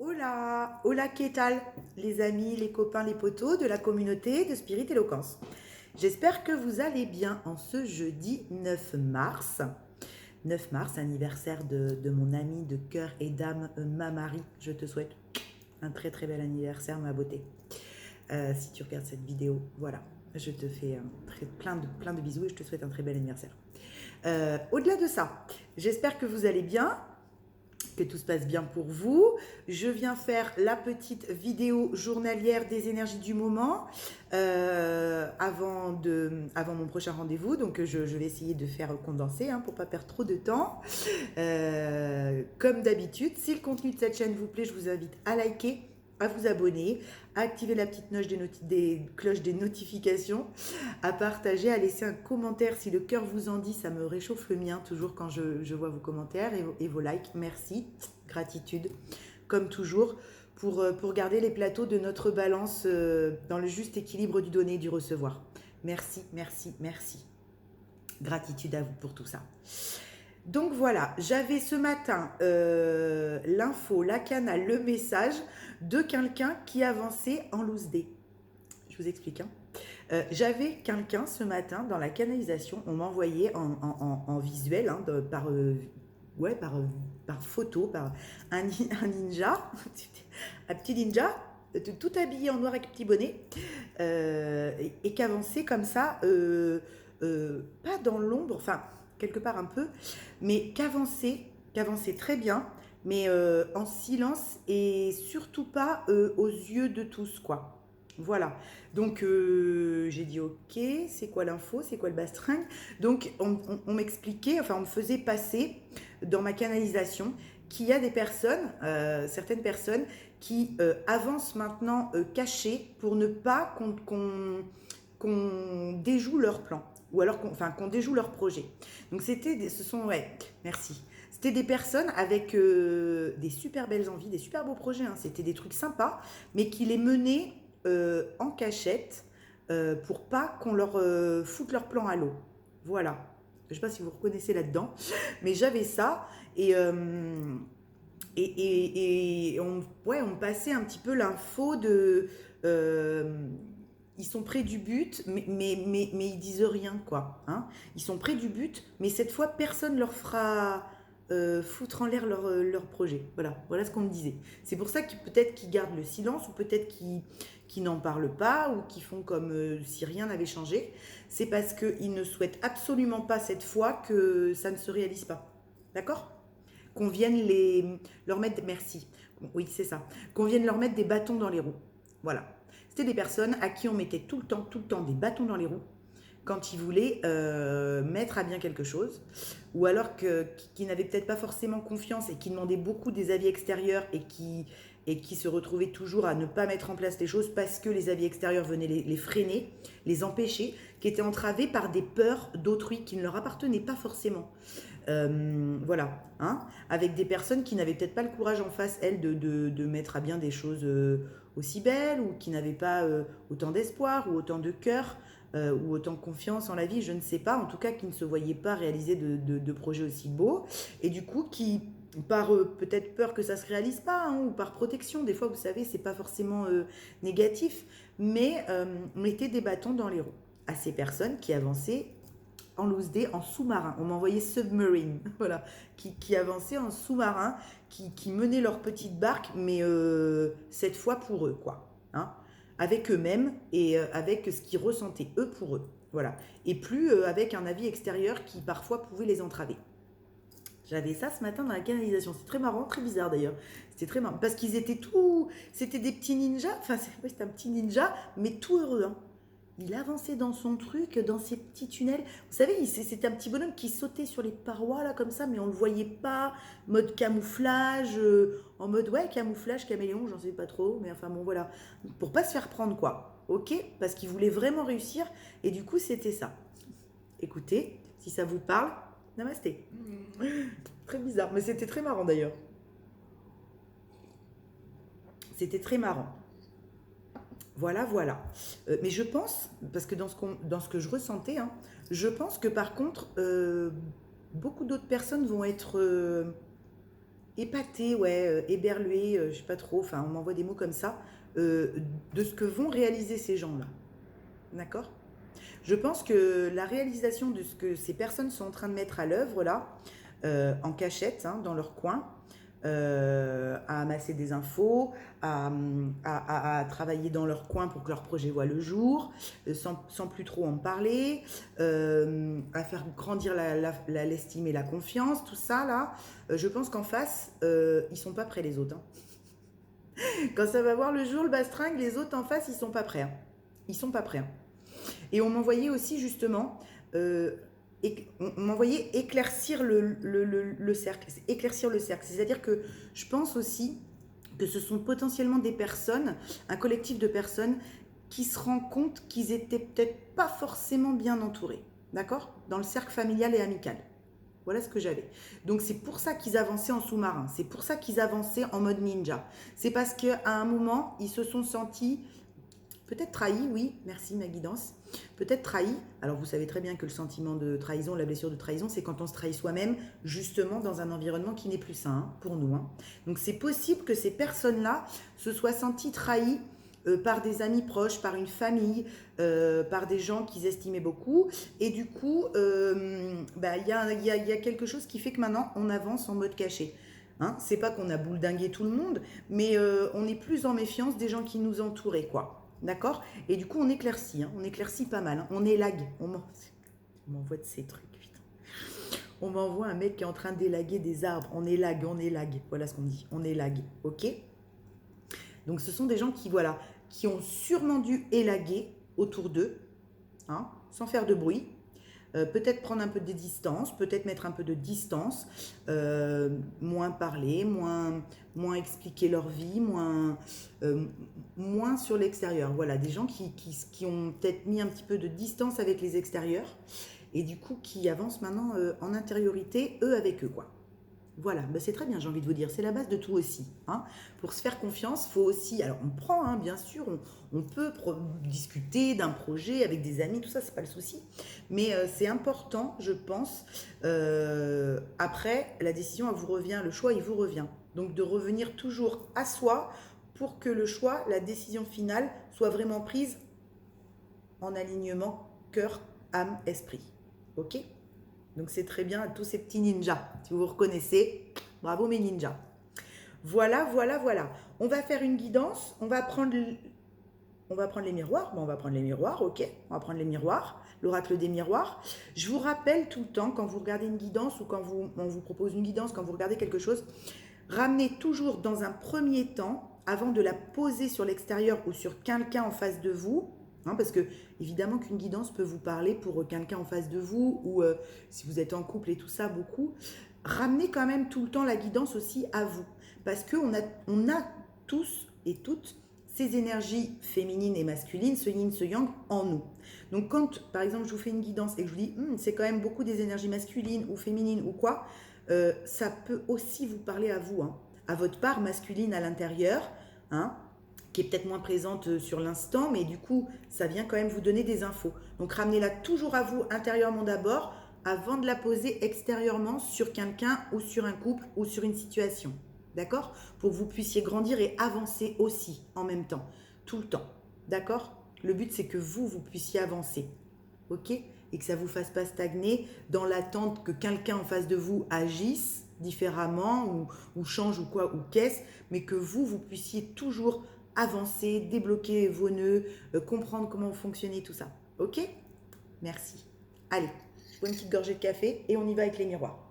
Hola, hola, ¿qué tal? Les amis, les copains, les potos de la communauté de Spirit Éloquence. J'espère que vous allez bien en ce jeudi 9 mars. 9 mars, anniversaire de mon amie de cœur et d'âme, ma Marie. Je te souhaite un très très bel anniversaire, ma beauté. Si tu regardes cette vidéo, voilà, je te fais plein de bisous et je te souhaite un très bel anniversaire. Au-delà de ça, j'espère que vous allez bien, que tout se passe bien pour vous. Je viens faire la petite vidéo journalière des énergies du moment avant mon prochain rendez-vous. Donc je vais essayer de faire condenser pour ne pas perdre trop de temps. Comme d'habitude, si le contenu de cette chaîne vous plaît, je vous invite à liker, à vous abonner, à activer la petite des cloches des notifications, à partager, à laisser un commentaire si le cœur vous en dit, ça me réchauffe le mien toujours quand je vois vos commentaires et vos likes. Merci, gratitude, comme toujours, pour garder les plateaux de notre balance dans le juste équilibre du donner et du recevoir. Merci, merci, merci. Gratitude à vous pour tout ça. Donc voilà, j'avais ce matin l'info, la canal, le message de quelqu'un qui avançait en loose day. Je vous explique. J'avais quelqu'un ce matin dans la canalisation, on m'a envoyé en visuel, par photo, par un ninja, un petit ninja, tout habillé en noir avec petit bonnet, et qu'avançait comme ça, pas dans l'ombre, enfin quelque part un peu, mais qu'avançait très bien, mais en silence et surtout pas aux yeux de tous, quoi. Voilà. Donc j'ai dit ok, c'est quoi l'info, c'est quoi le bastring. Donc on m'expliquait, enfin on me faisait passer dans ma canalisation qu'il y a des personnes, certaines personnes qui avancent maintenant cachées pour ne pas qu'on déjoue leur plan ou alors qu'on déjoue leur projet. Donc ouais, merci. C'était des personnes avec des super belles envies, des super beaux projets. C'était des trucs sympas, mais qui les menaient en cachette pour pas qu'on leur foute leur plan à l'eau. Voilà. Je sais pas si vous reconnaissez là-dedans, mais j'avais ça et on me passait un petit peu l'info de ils sont près du but, mais ils disent rien, quoi. Ils sont près du but, mais cette fois, personne leur fera foutre en l'air leur projet. Voilà ce qu'on me disait. C'est pour ça que peut-être qu'ils gardent le silence, ou peut-être qu'ils n'en parlent pas, ou qu'ils font comme si rien n'avait changé. C'est parce qu'ils ne souhaitent absolument pas cette fois que ça ne se réalise pas. D'accord? Qu'on vienne leur mettre, merci, oui c'est ça, qu'on vienne leur mettre des bâtons dans les roues. Voilà. C'était des personnes à qui on mettait tout le temps des bâtons dans les roues quand ils voulaient mettre à bien quelque chose, ou alors qui n'avaient peut-être pas forcément confiance et qui demandaient beaucoup des avis extérieurs et qui se retrouvaient toujours à ne pas mettre en place les choses parce que les avis extérieurs venaient les freiner, les empêcher, qui étaient entravés par des peurs d'autrui qui ne leur appartenaient pas forcément. Voilà, avec des personnes qui n'avaient peut-être pas le courage en face, elles, de mettre à bien des choses aussi belles, ou qui n'avaient pas autant d'espoir, ou autant de cœur, ou autant de confiance en la vie, je ne sais pas, en tout cas qui ne se voyaient pas réaliser de projets aussi beaux, et du coup qui, par peut-être peur que ça se réalise pas, ou par protection, des fois vous savez, c'est pas forcément négatif, mais mettez des bâtons dans les roues à ces personnes qui avançaient en loose day, en sous-marin. On m'a envoyé submarine, voilà, qui avançaient en sous-marin, qui menaient leur petite barque, mais cette fois pour eux, quoi. Avec eux-mêmes et avec ce qu'ils ressentaient, eux pour eux. Voilà. Et plus avec un avis extérieur qui parfois pouvait les entraver. J'avais ça ce matin dans la canalisation. C'est très marrant, très bizarre d'ailleurs. C'était très marrant. Parce qu'ils étaient tout. C'était des petits ninjas. Enfin, c'est un petit ninja, mais tout heureux. Il avançait dans son truc, dans ses petits tunnels. Vous savez, c'était un petit bonhomme qui sautait sur les parois, là, comme ça, mais on ne le voyait pas. Mode camouflage, en mode, ouais, camouflage, caméléon, j'en sais pas trop. Mais enfin, bon, voilà. Pour pas se faire prendre, quoi. Ok? Parce qu'il voulait vraiment réussir. Et du coup, c'était ça. Écoutez, si ça vous parle, namasté. Très bizarre, mais c'était très marrant d'ailleurs. C'était très marrant. Voilà, voilà. Mais je pense, parce que dans ce que je ressentais, je pense que par contre, beaucoup d'autres personnes vont être épaté, ouais, éberlué, je sais pas trop, enfin on m'envoie des mots comme ça, euh, de ce que vont réaliser ces gens-là. D'accord? Je pense que la réalisation de ce que ces personnes sont en train de mettre à l'œuvre là, en cachette, hein, dans leur coin, à amasser des infos, à travailler dans leur coin pour que leur projet voit le jour, sans plus trop en parler, à faire grandir l'estime et la confiance, tout ça là, je pense qu'en face, ils sont pas prêts les autres, hein. Quand ça va voir le jour, le bastringue, les autres en face, ils sont pas prêts, hein. Ils sont pas prêts, hein. Et on m'envoyait aussi justement, on m'envoyait éclaircir le cercle. Éclaircir le cercle. C'est-à-dire que je pense aussi que ce sont potentiellement des personnes, un collectif de personnes qui se rendent compte qu'ils étaient peut-être pas forcément bien entourés. D'accord? Dans le cercle familial et amical. Voilà ce que j'avais. Donc c'est pour ça qu'ils avançaient en sous-marin. C'est pour ça qu'ils avançaient en mode ninja. C'est parce qu'à un moment, ils se sont sentis peut-être trahis, oui, merci ma guidance. Peut-être trahis. Alors vous savez très bien que le sentiment de trahison, la blessure de trahison, c'est quand on se trahit soi-même, justement dans un environnement qui n'est plus sain, hein, pour nous, hein. Donc c'est possible que ces personnes-là se soient senties trahies par des amis proches, par une famille, par des gens qu'ils estimaient beaucoup. Et du coup, y a quelque chose qui fait que maintenant, on avance en mode caché. Hein, c'est pas qu'on a bouledingué tout le monde, mais on est plus en méfiance des gens qui nous entouraient, quoi. D'accord? Et du coup, on éclaircit, hein, on éclaircit pas mal, hein, on élague. On m'envoie de ces trucs, putain. On m'envoie un mec qui est en train d'élaguer des arbres. On élague, on élague. Voilà ce qu'on dit. On élague, ok? Donc, ce sont des gens qui, voilà, qui ont sûrement dû élaguer autour d'eux, hein, sans faire de bruit. Peut-être prendre un peu de distance, peut-être mettre un peu de distance, moins parler, moins expliquer leur vie, moins sur l'extérieur. Voilà, des gens qui ont peut-être mis un petit peu de distance avec les extérieurs et du coup qui avancent maintenant en intériorité, eux avec eux, quoi. Voilà, ben c'est très bien, j'ai envie de vous dire, c'est la base de tout aussi, hein. Pour se faire confiance, il faut aussi, alors on prend, hein, bien sûr, on peut discuter d'un projet avec des amis, tout ça, c'est pas le souci, mais c'est important, je pense, après, la décision, elle vous revient, le choix, il vous revient. Donc de revenir toujours à soi pour que le choix, la décision finale, soit vraiment prise en alignement cœur, âme, esprit. Ok? Donc c'est très bien, tous ces petits ninjas. Si vous vous reconnaissez, bravo mes ninjas. Voilà, voilà, voilà. On va faire une guidance. On va prendre les miroirs. Bon, on va prendre les miroirs, ok. On va prendre les miroirs, l'oracle des miroirs. Je vous rappelle tout le temps, quand vous regardez une guidance ou quand on vous propose une guidance, quand vous regardez quelque chose, ramenez toujours dans un premier temps, avant de la poser sur l'extérieur ou sur quelqu'un en face de vous, hein, parce que évidemment qu'une guidance peut vous parler pour quelqu'un en face de vous ou si vous êtes en couple et tout ça, beaucoup. Ramenez quand même tout le temps la guidance aussi à vous, parce qu'on a tous et toutes ces énergies féminines et masculines, ce yin, ce yang en nous. Donc quand, par exemple, je vous fais une guidance et que je vous dis, c'est quand même beaucoup des énergies masculines ou féminines ou quoi, ça peut aussi vous parler à vous, hein, à votre part masculine à l'intérieur, hein, qui est peut-être moins présente sur l'instant, mais du coup, ça vient quand même vous donner des infos. Donc ramenez-la toujours à vous intérieurement d'abord, avant de la poser extérieurement sur quelqu'un ou sur un couple ou sur une situation. D'accord? Pour que vous puissiez grandir et avancer aussi en même temps, tout le temps. D'accord? Le but, c'est que vous puissiez avancer. Ok? Et que ça ne vous fasse pas stagner dans l'attente que quelqu'un en face de vous agisse différemment ou change ou quoi, ou qu'est-ce, mais que vous puissiez toujours avancer, débloquer vos nœuds, comprendre comment vous fonctionnez, tout ça. Ok? Merci. Allez, je bois une petite gorgée de café et on y va avec les miroirs.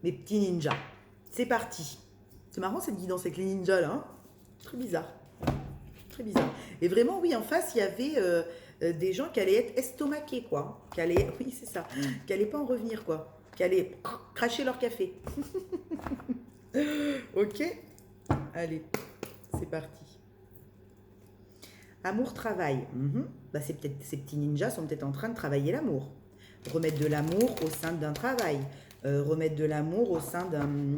Mes petits ninjas. C'est parti. C'est marrant cette guidance avec les ninjas là, hein? Très bizarre. Très bizarre. Et vraiment, oui, en face, il y avait des gens qui allaient être estomaqués, quoi. Qui allaient, oui, c'est ça. Qui allaient pas en revenir, quoi. Qui allaient cracher leur café. Ok? Allez, c'est parti. Amour-travail. Bah, c'est peut-être, ces petits ninjas sont peut-être en train de travailler l'amour. Remettre de l'amour au sein d'un travail. Remettre de l'amour au sein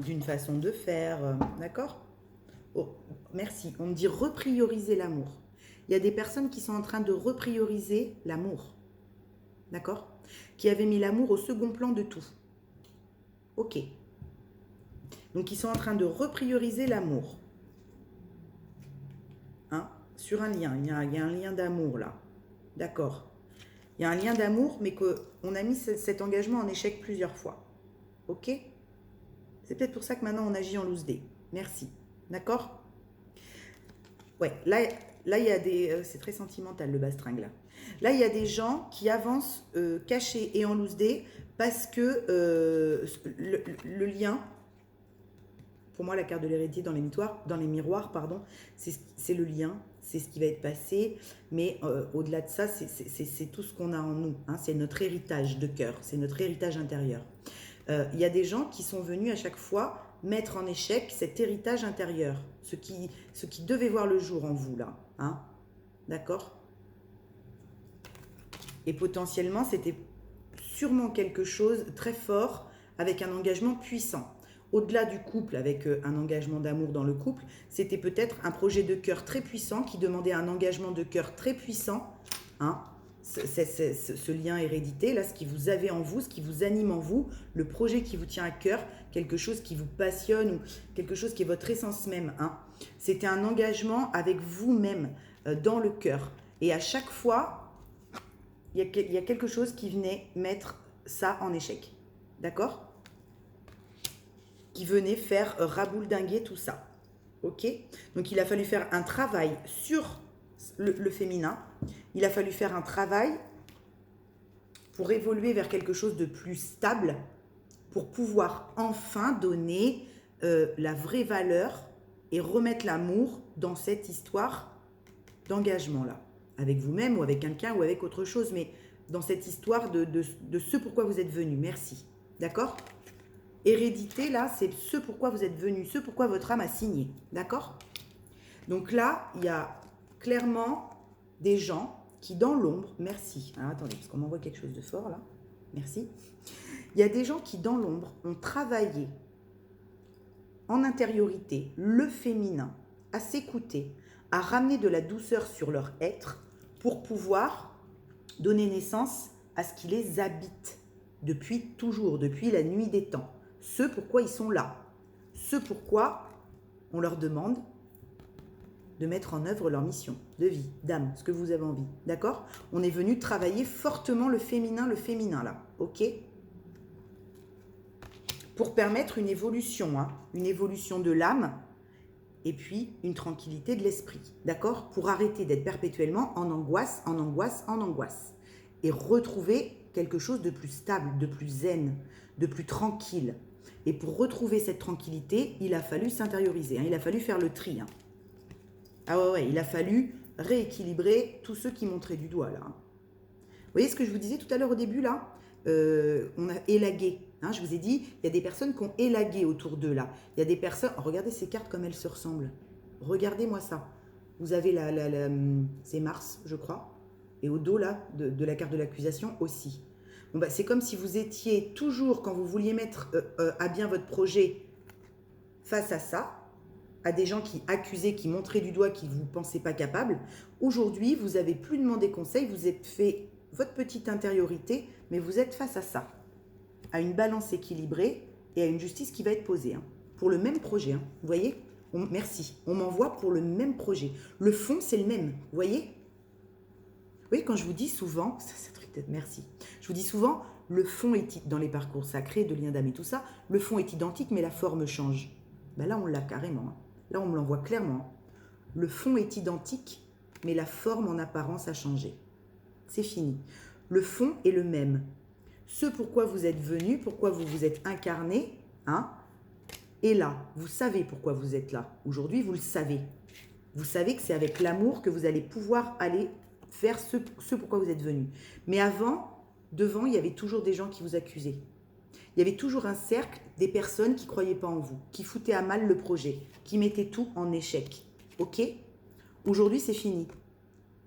d'une façon de faire. D'accord? Oh, merci. On me dit reprioriser l'amour. Il y a des personnes qui sont en train de reprioriser l'amour. D'accord? qui avaient mis l'amour au second plan de tout. Ok. Donc, ils sont en train de reprioriser l'amour. Hein? Sur un lien. Il y a un lien d'amour, là. D'accord. Il y a un lien d'amour, mais qu'on a mis cet engagement en échec plusieurs fois. Ok? C'est peut-être pour ça que maintenant, on agit en loose day. Merci. D'accord? Ouais, là, il y a des... c'est très sentimental, le bastringue, là. Là, il y a des gens qui avancent cachés et en loose day parce que le lien... Pour moi, la carte de l'hérédité dans les miroirs, pardon, c'est le lien, c'est ce qui va être passé. Mais au-delà de ça, c'est tout ce qu'on a en nous. Hein, c'est notre héritage de cœur, c'est notre héritage intérieur. Il y a des gens qui sont venus à chaque fois mettre en échec cet héritage intérieur, ce qui devait voir le jour en vous, là. Hein, d'accord? Et potentiellement, c'était sûrement quelque chose de très fort avec un engagement puissant. Au-delà du couple, avec un engagement d'amour dans le couple, c'était peut-être un projet de cœur très puissant qui demandait un engagement de cœur très puissant. Hein, ce lien hérédité, là, ce qui vous avez en vous, ce qui vous anime en vous, le projet qui vous tient à cœur, quelque chose qui vous passionne ou quelque chose qui est votre essence même. Hein. C'était un engagement avec vous-même, dans le cœur. Et à chaque fois, il y a quelque chose qui venait mettre ça en échec. D'accord ? Qui venait faire rabouledinguer tout ça. Ok ? Donc il a fallu faire un travail sur le féminin. Il a fallu faire un travail pour évoluer vers quelque chose de plus stable, pour pouvoir enfin donner la vraie valeur et remettre l'amour dans cette histoire d'engagement-là. Avec vous-même ou avec quelqu'un ou avec autre chose, mais dans cette histoire de ce pourquoi vous êtes venu. Merci. D'accord ? Hérédité, là, c'est ce pourquoi vous êtes venu, ce pourquoi votre âme a signé. D'accord ? Donc là, il y a clairement des gens qui, dans l'ombre, merci. Alors, attendez, parce qu'on m'envoie quelque chose de fort, là. Merci. Il y a des gens qui, dans l'ombre, ont travaillé en intériorité le féminin, à s'écouter, à ramener de la douceur sur leur être pour pouvoir donner naissance à ce qui les habite depuis toujours, depuis la nuit des temps. Ce pourquoi ils sont là. Ce pourquoi on leur demande de mettre en œuvre leur mission de vie, d'âme, ce que vous avez envie. D'accord ? On est venu travailler fortement le féminin là. Ok ? Pour permettre une évolution, hein, une évolution de l'âme et puis une tranquillité de l'esprit. D'accord ? Pour arrêter d'être perpétuellement en angoisse, en angoisse, en angoisse. Et retrouver quelque chose de plus stable, de plus zen, de plus tranquille. Et pour retrouver cette tranquillité, il a fallu s'intérioriser. Hein, il a fallu faire le tri. Hein. Ah ouais, il a fallu rééquilibrer tous ceux qui montraient du doigt là. Vous voyez ce que je vous disais tout à l'heure au début là ? On a élagué. Hein, je vous ai dit, il y a des personnes qui ont élagué autour d'eux là. Il y a des personnes... Oh, regardez ces cartes comme elles se ressemblent. Regardez-moi ça. Vous avez c'est Mars, je crois. Et au dos là, de la carte de l'accusation aussi. Bon, bah, c'est comme si vous étiez toujours, quand vous vouliez mettre à bien votre projet face à ça, à des gens qui accusaient, qui montraient du doigt, qui ne vous pensaient pas capable. Aujourd'hui, vous n'avez plus demandé conseil, vous êtes fait votre petite intériorité, mais vous êtes face à ça, à une balance équilibrée et à une justice qui va être posée, hein, pour le même projet. Hein, vous voyez ? Merci. On m'envoie pour le même projet. Le fond, c'est le même. Vous voyez ? Vous voyez, quand je vous dis souvent, merci, je vous dis souvent, le fond est, dans les parcours sacrés, de lien d'âme et tout ça, le fond est identique, mais la forme change. Ben là, on l'a carrément. Hein. Là, on me l'envoie clairement. Le fond est identique, mais la forme en apparence a changé. C'est fini. Le fond est le même. Ce pourquoi vous êtes venu, pourquoi vous vous êtes incarné, hein, est là. Vous savez pourquoi vous êtes là. Aujourd'hui, vous le savez. Vous savez que c'est avec l'amour que vous allez pouvoir aller faire ce pourquoi vous êtes venu. Mais avant, devant, il y avait toujours des gens qui vous accusaient. Il y avait toujours un cercle des personnes qui ne croyaient pas en vous, qui foutaient à mal le projet, qui mettaient tout en échec. Ok ? Aujourd'hui, c'est fini.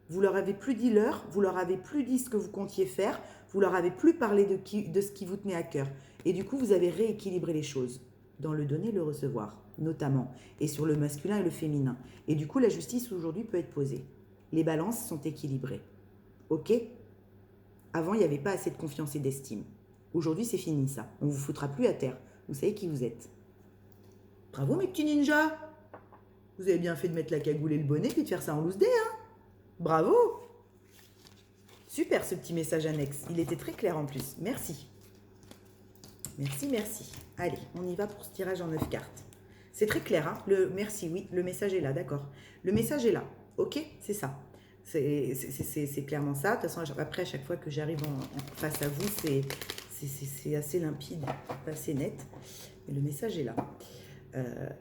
Vous leur avez plus dit l'heure, vous leur avez plus dit ce que vous comptiez faire, vous leur avez plus parlé de ce qui vous tenait à cœur. Et du coup, vous avez rééquilibré les choses dans le donner et le recevoir, notamment, et sur le masculin et le féminin. Et du coup, la justice aujourd'hui peut être posée. Les balances sont équilibrées. Ok ? Avant, il n'y avait pas assez de confiance et d'estime. Aujourd'hui, c'est fini ça. On ne vous foutra plus à terre. Vous savez qui vous êtes. Bravo mes petits ninjas. Vous avez bien fait de mettre la cagoule et le bonnet puis de faire ça en loose day, hein. Bravo. Super ce petit message annexe. Il était très clair en plus. Merci. Merci, merci. Allez, on y va pour ce tirage en 9 cartes. C'est très clair, hein. Merci, oui, le message est là, d'accord. Le message est là, ok. C'est ça. C'est clairement ça. De toute façon, après, à chaque fois que j'arrive face à vous, c'est assez limpide, assez net. Et le message est là.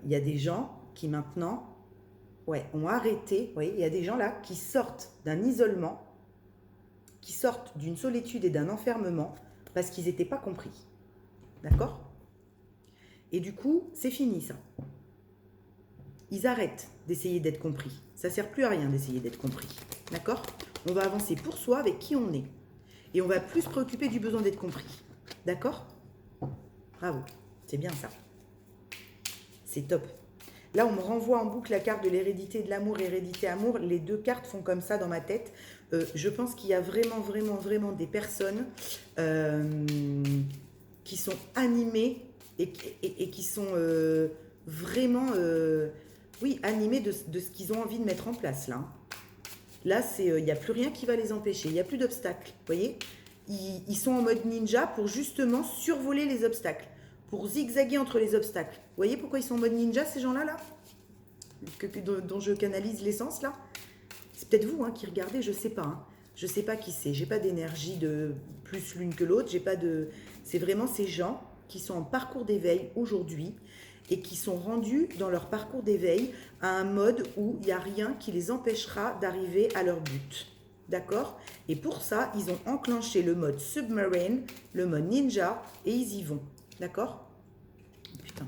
Il y a des gens qui maintenant ont arrêté. Vous voyez, il y a des gens là qui sortent d'un isolement, qui sortent d'une solitude et d'un enfermement parce qu'ils n'étaient pas compris. D'accord? Et du coup, c'est fini ça. Ils arrêtent d'essayer d'être compris. Ça ne sert plus à rien d'essayer d'être compris. D'accord? On va avancer pour soi avec qui on est. Et on va plus se préoccuper du besoin d'être compris. D'accord? Bravo. C'est bien ça. C'est top. Là, on me renvoie en boucle la carte de l'hérédité de l'amour, hérédité-amour. Les deux cartes font comme ça dans ma tête. Je pense qu'il y a vraiment des personnes qui sont animées et qui sont vraiment animées de ce qu'ils ont envie de mettre en place là. Là, il n'y a plus rien qui va les empêcher. Il n'y a plus d'obstacles. Vous voyez, ils sont en mode ninja pour justement survoler les obstacles, pour zigzaguer entre les obstacles. Vous voyez pourquoi ils sont en mode ninja, ces gens-là, dont je canalise l'essence, là? C'est peut-être vous qui regardez, je ne sais pas. Hein. Je ne sais pas qui c'est. J'ai pas d'énergie de plus l'une que l'autre. C'est vraiment ces gens qui sont en parcours d'éveil aujourd'hui et qui sont rendus dans leur parcours d'éveil à un mode où il n'y a rien qui les empêchera d'arriver à leur but. D'accord? Et pour ça, ils ont enclenché le mode submarine, le mode ninja, et ils y vont. D'accord? Putain.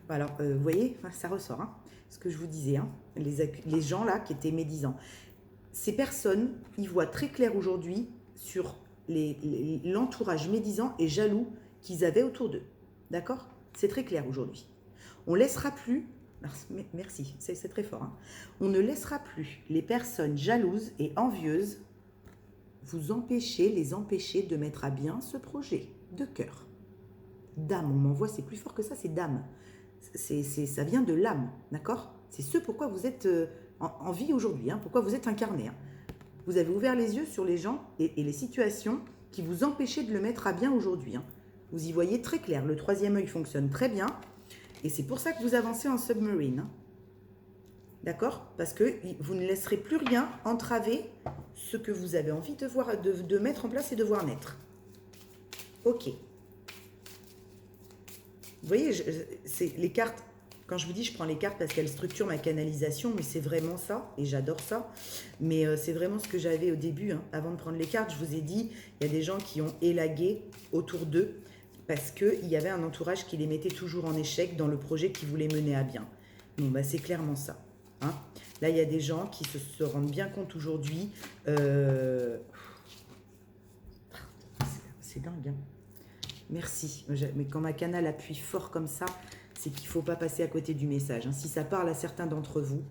Alors, vous voyez, ça ressort, hein, ce que je vous disais, hein, les gens là qui étaient médisants. Ces personnes, ils voient très clair aujourd'hui sur l'entourage médisant et jaloux qu'ils avaient autour d'eux. D'accord? C'est très clair aujourd'hui. On ne laissera plus, merci, c'est très fort, hein, on ne laissera plus les personnes jalouses et envieuses les empêcher de mettre à bien ce projet de cœur. D'âme, on m'envoie, c'est plus fort que ça, c'est d'âme. Ça vient de l'âme, d'accord? C'est ce pourquoi vous êtes en vie aujourd'hui, hein, pourquoi vous êtes incarné. Hein. Vous avez ouvert les yeux sur les gens et les situations qui vous empêchaient de le mettre à bien aujourd'hui. Hein. Vous y voyez très clair, le troisième œil fonctionne très bien et c'est pour ça que vous avancez en submarine. Hein. D'accord? Parce que vous ne laisserez plus rien entraver ce que vous avez envie de voir, de mettre en place et de voir naître. Ok. Vous voyez, c'est les cartes, quand je vous dis je prends les cartes parce qu'elles structurent ma canalisation, mais c'est vraiment ça, et j'adore ça. Mais c'est vraiment ce que j'avais au début, hein. Avant de prendre les cartes, je vous ai dit, il y a des gens qui ont élagué autour d'eux parce qu'il y avait un entourage qui les mettait toujours en échec dans le projet qu'ils voulaient mener à bien. Bon, bah, c'est clairement ça. Hein. Là, il y a des gens qui se rendent bien compte aujourd'hui. C'est dingue, hein. Merci. Mais quand ma canal appuie fort comme ça, c'est qu'il ne faut pas passer à côté du message. Hein. Si ça parle à certains d'entre vous,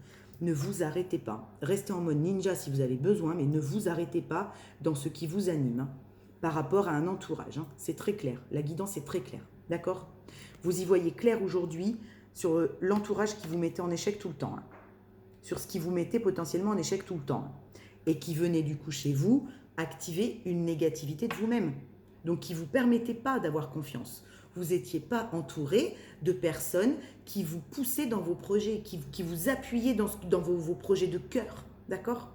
ne vous arrêtez pas. Restez en mode ninja si vous avez besoin, mais ne vous arrêtez pas dans ce qui vous anime, hein, par rapport à un entourage. Hein. C'est très clair. La guidance est très claire. D'accord? Vous y voyez clair aujourd'hui sur l'entourage qui vous mettait en échec tout le temps. Hein. Sur ce qui vous mettait potentiellement en échec tout le temps. Hein. Et qui venait du coup chez vous activer une négativité de vous-même. Donc qui ne vous permettait pas d'avoir confiance. Vous n'étiez pas entouré de personnes qui vous poussaient dans vos projets, qui vous appuyaient dans vos projets de cœur, d'accord?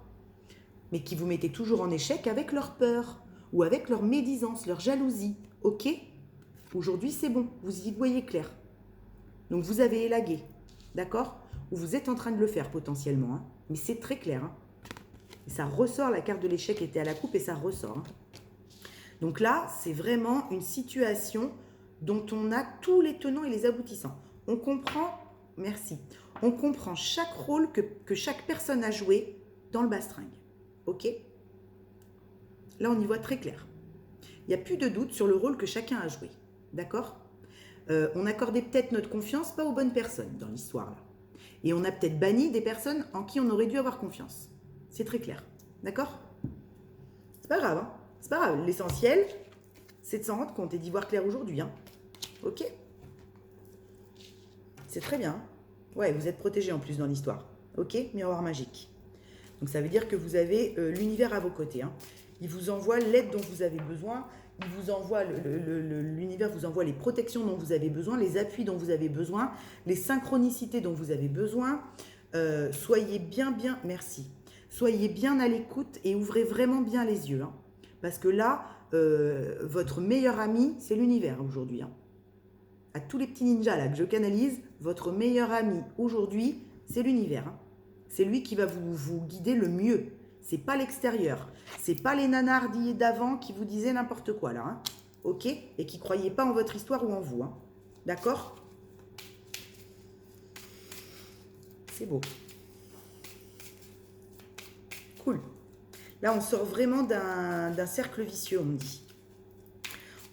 Mais qui vous mettaient toujours en échec avec leur peur ou avec leur médisance, leur jalousie, ok? Aujourd'hui, c'est bon, vous y voyez clair. Donc vous avez élagué, d'accord? Ou vous êtes en train de le faire potentiellement, hein, mais c'est très clair. Hein. Et ça ressort, la carte de l'échec était à la coupe et ça ressort. Hein. Donc là, c'est vraiment une situation dont on a tous les tenants et les aboutissants. On comprend, merci, on comprend chaque rôle que chaque personne a joué dans le bastringue. Ok? Là, on y voit très clair. Il n'y a plus de doute sur le rôle que chacun a joué. D'accord? On accordait peut-être notre confiance pas aux bonnes personnes dans l'histoire là. Et on a peut-être banni des personnes en qui on aurait dû avoir confiance. C'est très clair. D'accord? C'est pas grave, hein? C'est pas grave. L'essentiel, c'est de s'en rendre compte et d'y voir clair aujourd'hui. Hein. Ok? C'est très bien. Ouais, vous êtes protégé en plus dans l'histoire. Ok? Miroir magique. Donc ça veut dire que vous avez l'univers à vos côtés. Hein. Il vous envoie l'aide dont vous avez besoin. Il vous envoie, l'univers vous envoie les protections dont vous avez besoin, les appuis dont vous avez besoin, les synchronicités dont vous avez besoin. Soyez merci. Soyez bien à l'écoute et ouvrez vraiment bien les yeux. Hein. Parce que là, votre meilleur ami, c'est l'univers aujourd'hui. Hein. À tous les petits ninjas là que je canalise, votre meilleur ami aujourd'hui, c'est l'univers. Hein. C'est lui qui va vous guider le mieux. C'est pas l'extérieur. C'est pas les nanardis d'avant qui vous disaient n'importe quoi là. Hein. Ok? Et qui croyaient pas en votre histoire ou en vous. Hein. D'accord? C'est beau. Cool. Là, on sort vraiment d'un cercle vicieux, on me dit.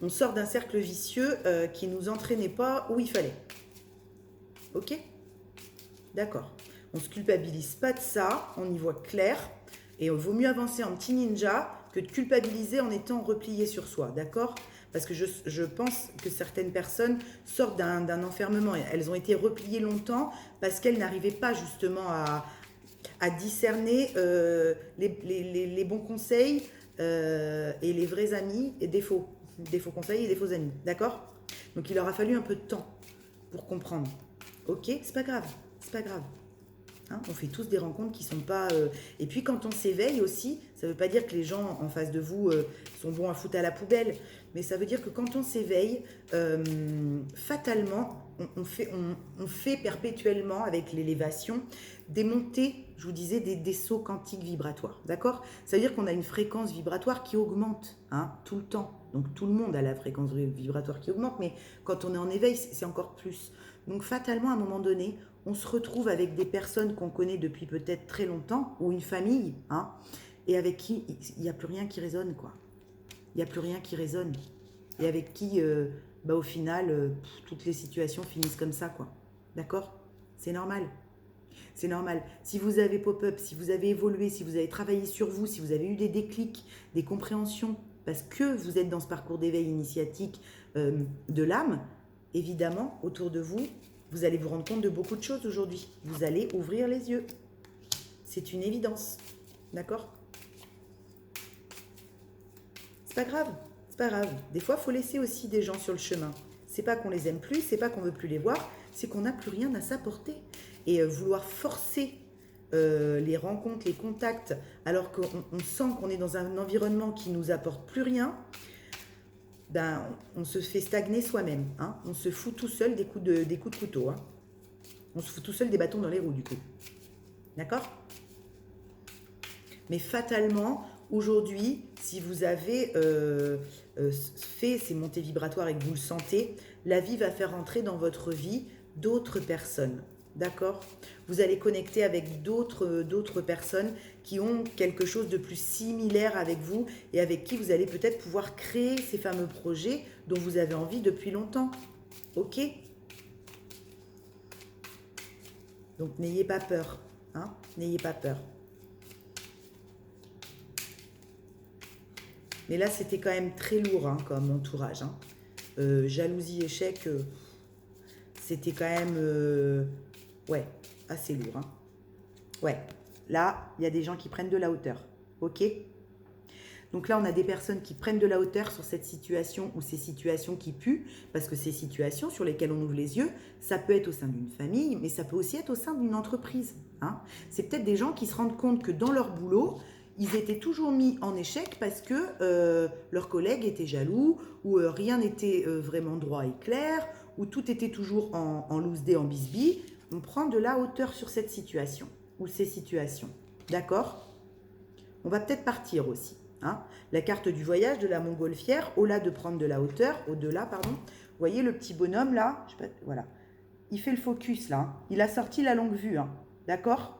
On sort d'un cercle vicieux qui ne nous entraînait pas où il fallait. Ok? D'accord. On ne se culpabilise pas de ça, on y voit clair. Et il vaut mieux avancer en petit ninja que de culpabiliser en étant replié sur soi, d'accord? Parce que je pense que certaines personnes sortent d'un enfermement. Elles ont été repliées longtemps parce qu'elles n'arrivaient pas justement à discerner les bons conseils et les vrais amis et des faux conseils et des faux amis, d'accord? Donc il leur a fallu un peu de temps pour comprendre. Ok, c'est pas grave, c'est pas grave. Hein, on fait tous des rencontres qui sont pas... Et puis quand on s'éveille aussi, ça veut pas dire que les gens en face de vous sont bons à foutre à la poubelle, mais ça veut dire que quand on s'éveille, fatalement, on fait perpétuellement avec l'élévation des montées, je vous disais, des sauts quantiques vibratoires, d'accord? Ça veut dire qu'on a une fréquence vibratoire qui augmente hein, tout le temps. Donc tout le monde a la fréquence vibratoire qui augmente, mais quand on est en éveil, c'est encore plus. Donc fatalement, à un moment donné, on se retrouve avec des personnes qu'on connaît depuis peut-être très longtemps, ou une famille, hein, et avec qui il n'y a plus rien qui résonne, quoi. Il n'y a plus rien qui résonne. Et avec qui, au final, toutes les situations finissent comme ça, quoi. D'accord? C'est normal. C'est normal. Si vous avez pop-up, si vous avez évolué, si vous avez travaillé sur vous, si vous avez eu des déclics, des compréhensions, parce que vous êtes dans ce parcours d'éveil initiatique de l'âme, évidemment, autour de vous, vous allez vous rendre compte de beaucoup de choses aujourd'hui. Vous allez ouvrir les yeux. C'est une évidence. D'accord? C'est pas grave. C'est pas grave. Des fois, il faut laisser aussi des gens sur le chemin. C'est pas qu'on les aime plus, c'est pas qu'on veut plus les voir, c'est qu'on n'a plus rien à s'apporter. Et vouloir forcer les rencontres, les contacts, alors qu'on sent qu'on est dans un environnement qui nous apporte plus rien, ben, on se fait stagner soi-même. Hein. On se fout tout seul des coups de couteau. Hein. On se fout tout seul des bâtons dans les roues, du coup. D'accord? Mais fatalement, aujourd'hui, si vous avez fait ces montées vibratoires et que vous le sentez, la vie va faire entrer dans votre vie d'autres personnes. D'accord? Vous allez connecter avec d'autres personnes qui ont quelque chose de plus similaire avec vous et avec qui vous allez peut-être pouvoir créer ces fameux projets dont vous avez envie depuis longtemps. Ok? Donc n'ayez pas peur. Hein? N'ayez pas peur. Mais là, c'était quand même très lourd hein, comme entourage. Hein. Jalousie, échec, c'était quand même... ouais, assez lourd. Hein. Ouais, là, il y a des gens qui prennent de la hauteur. Ok? Donc là, on a des personnes qui prennent de la hauteur sur cette situation ou ces situations qui puent, parce que ces situations sur lesquelles on ouvre les yeux, ça peut être au sein d'une famille, mais ça peut aussi être au sein d'une entreprise. Hein. C'est peut-être des gens qui se rendent compte que dans leur boulot, ils étaient toujours mis en échec parce que leurs collègues étaient jaloux, ou rien n'était vraiment droit et clair, ou tout était toujours en loose day, en bisbille. On prend de la hauteur sur cette situation, ou ces situations. D'accord? On va peut-être partir aussi. Hein. La carte du voyage de la montgolfière, au-delà de prendre de la hauteur, au-delà, pardon. Vous voyez le petit bonhomme là, je sais pas, voilà. Il fait le focus là. Hein. Il a sorti la longue vue. Hein. D'accord?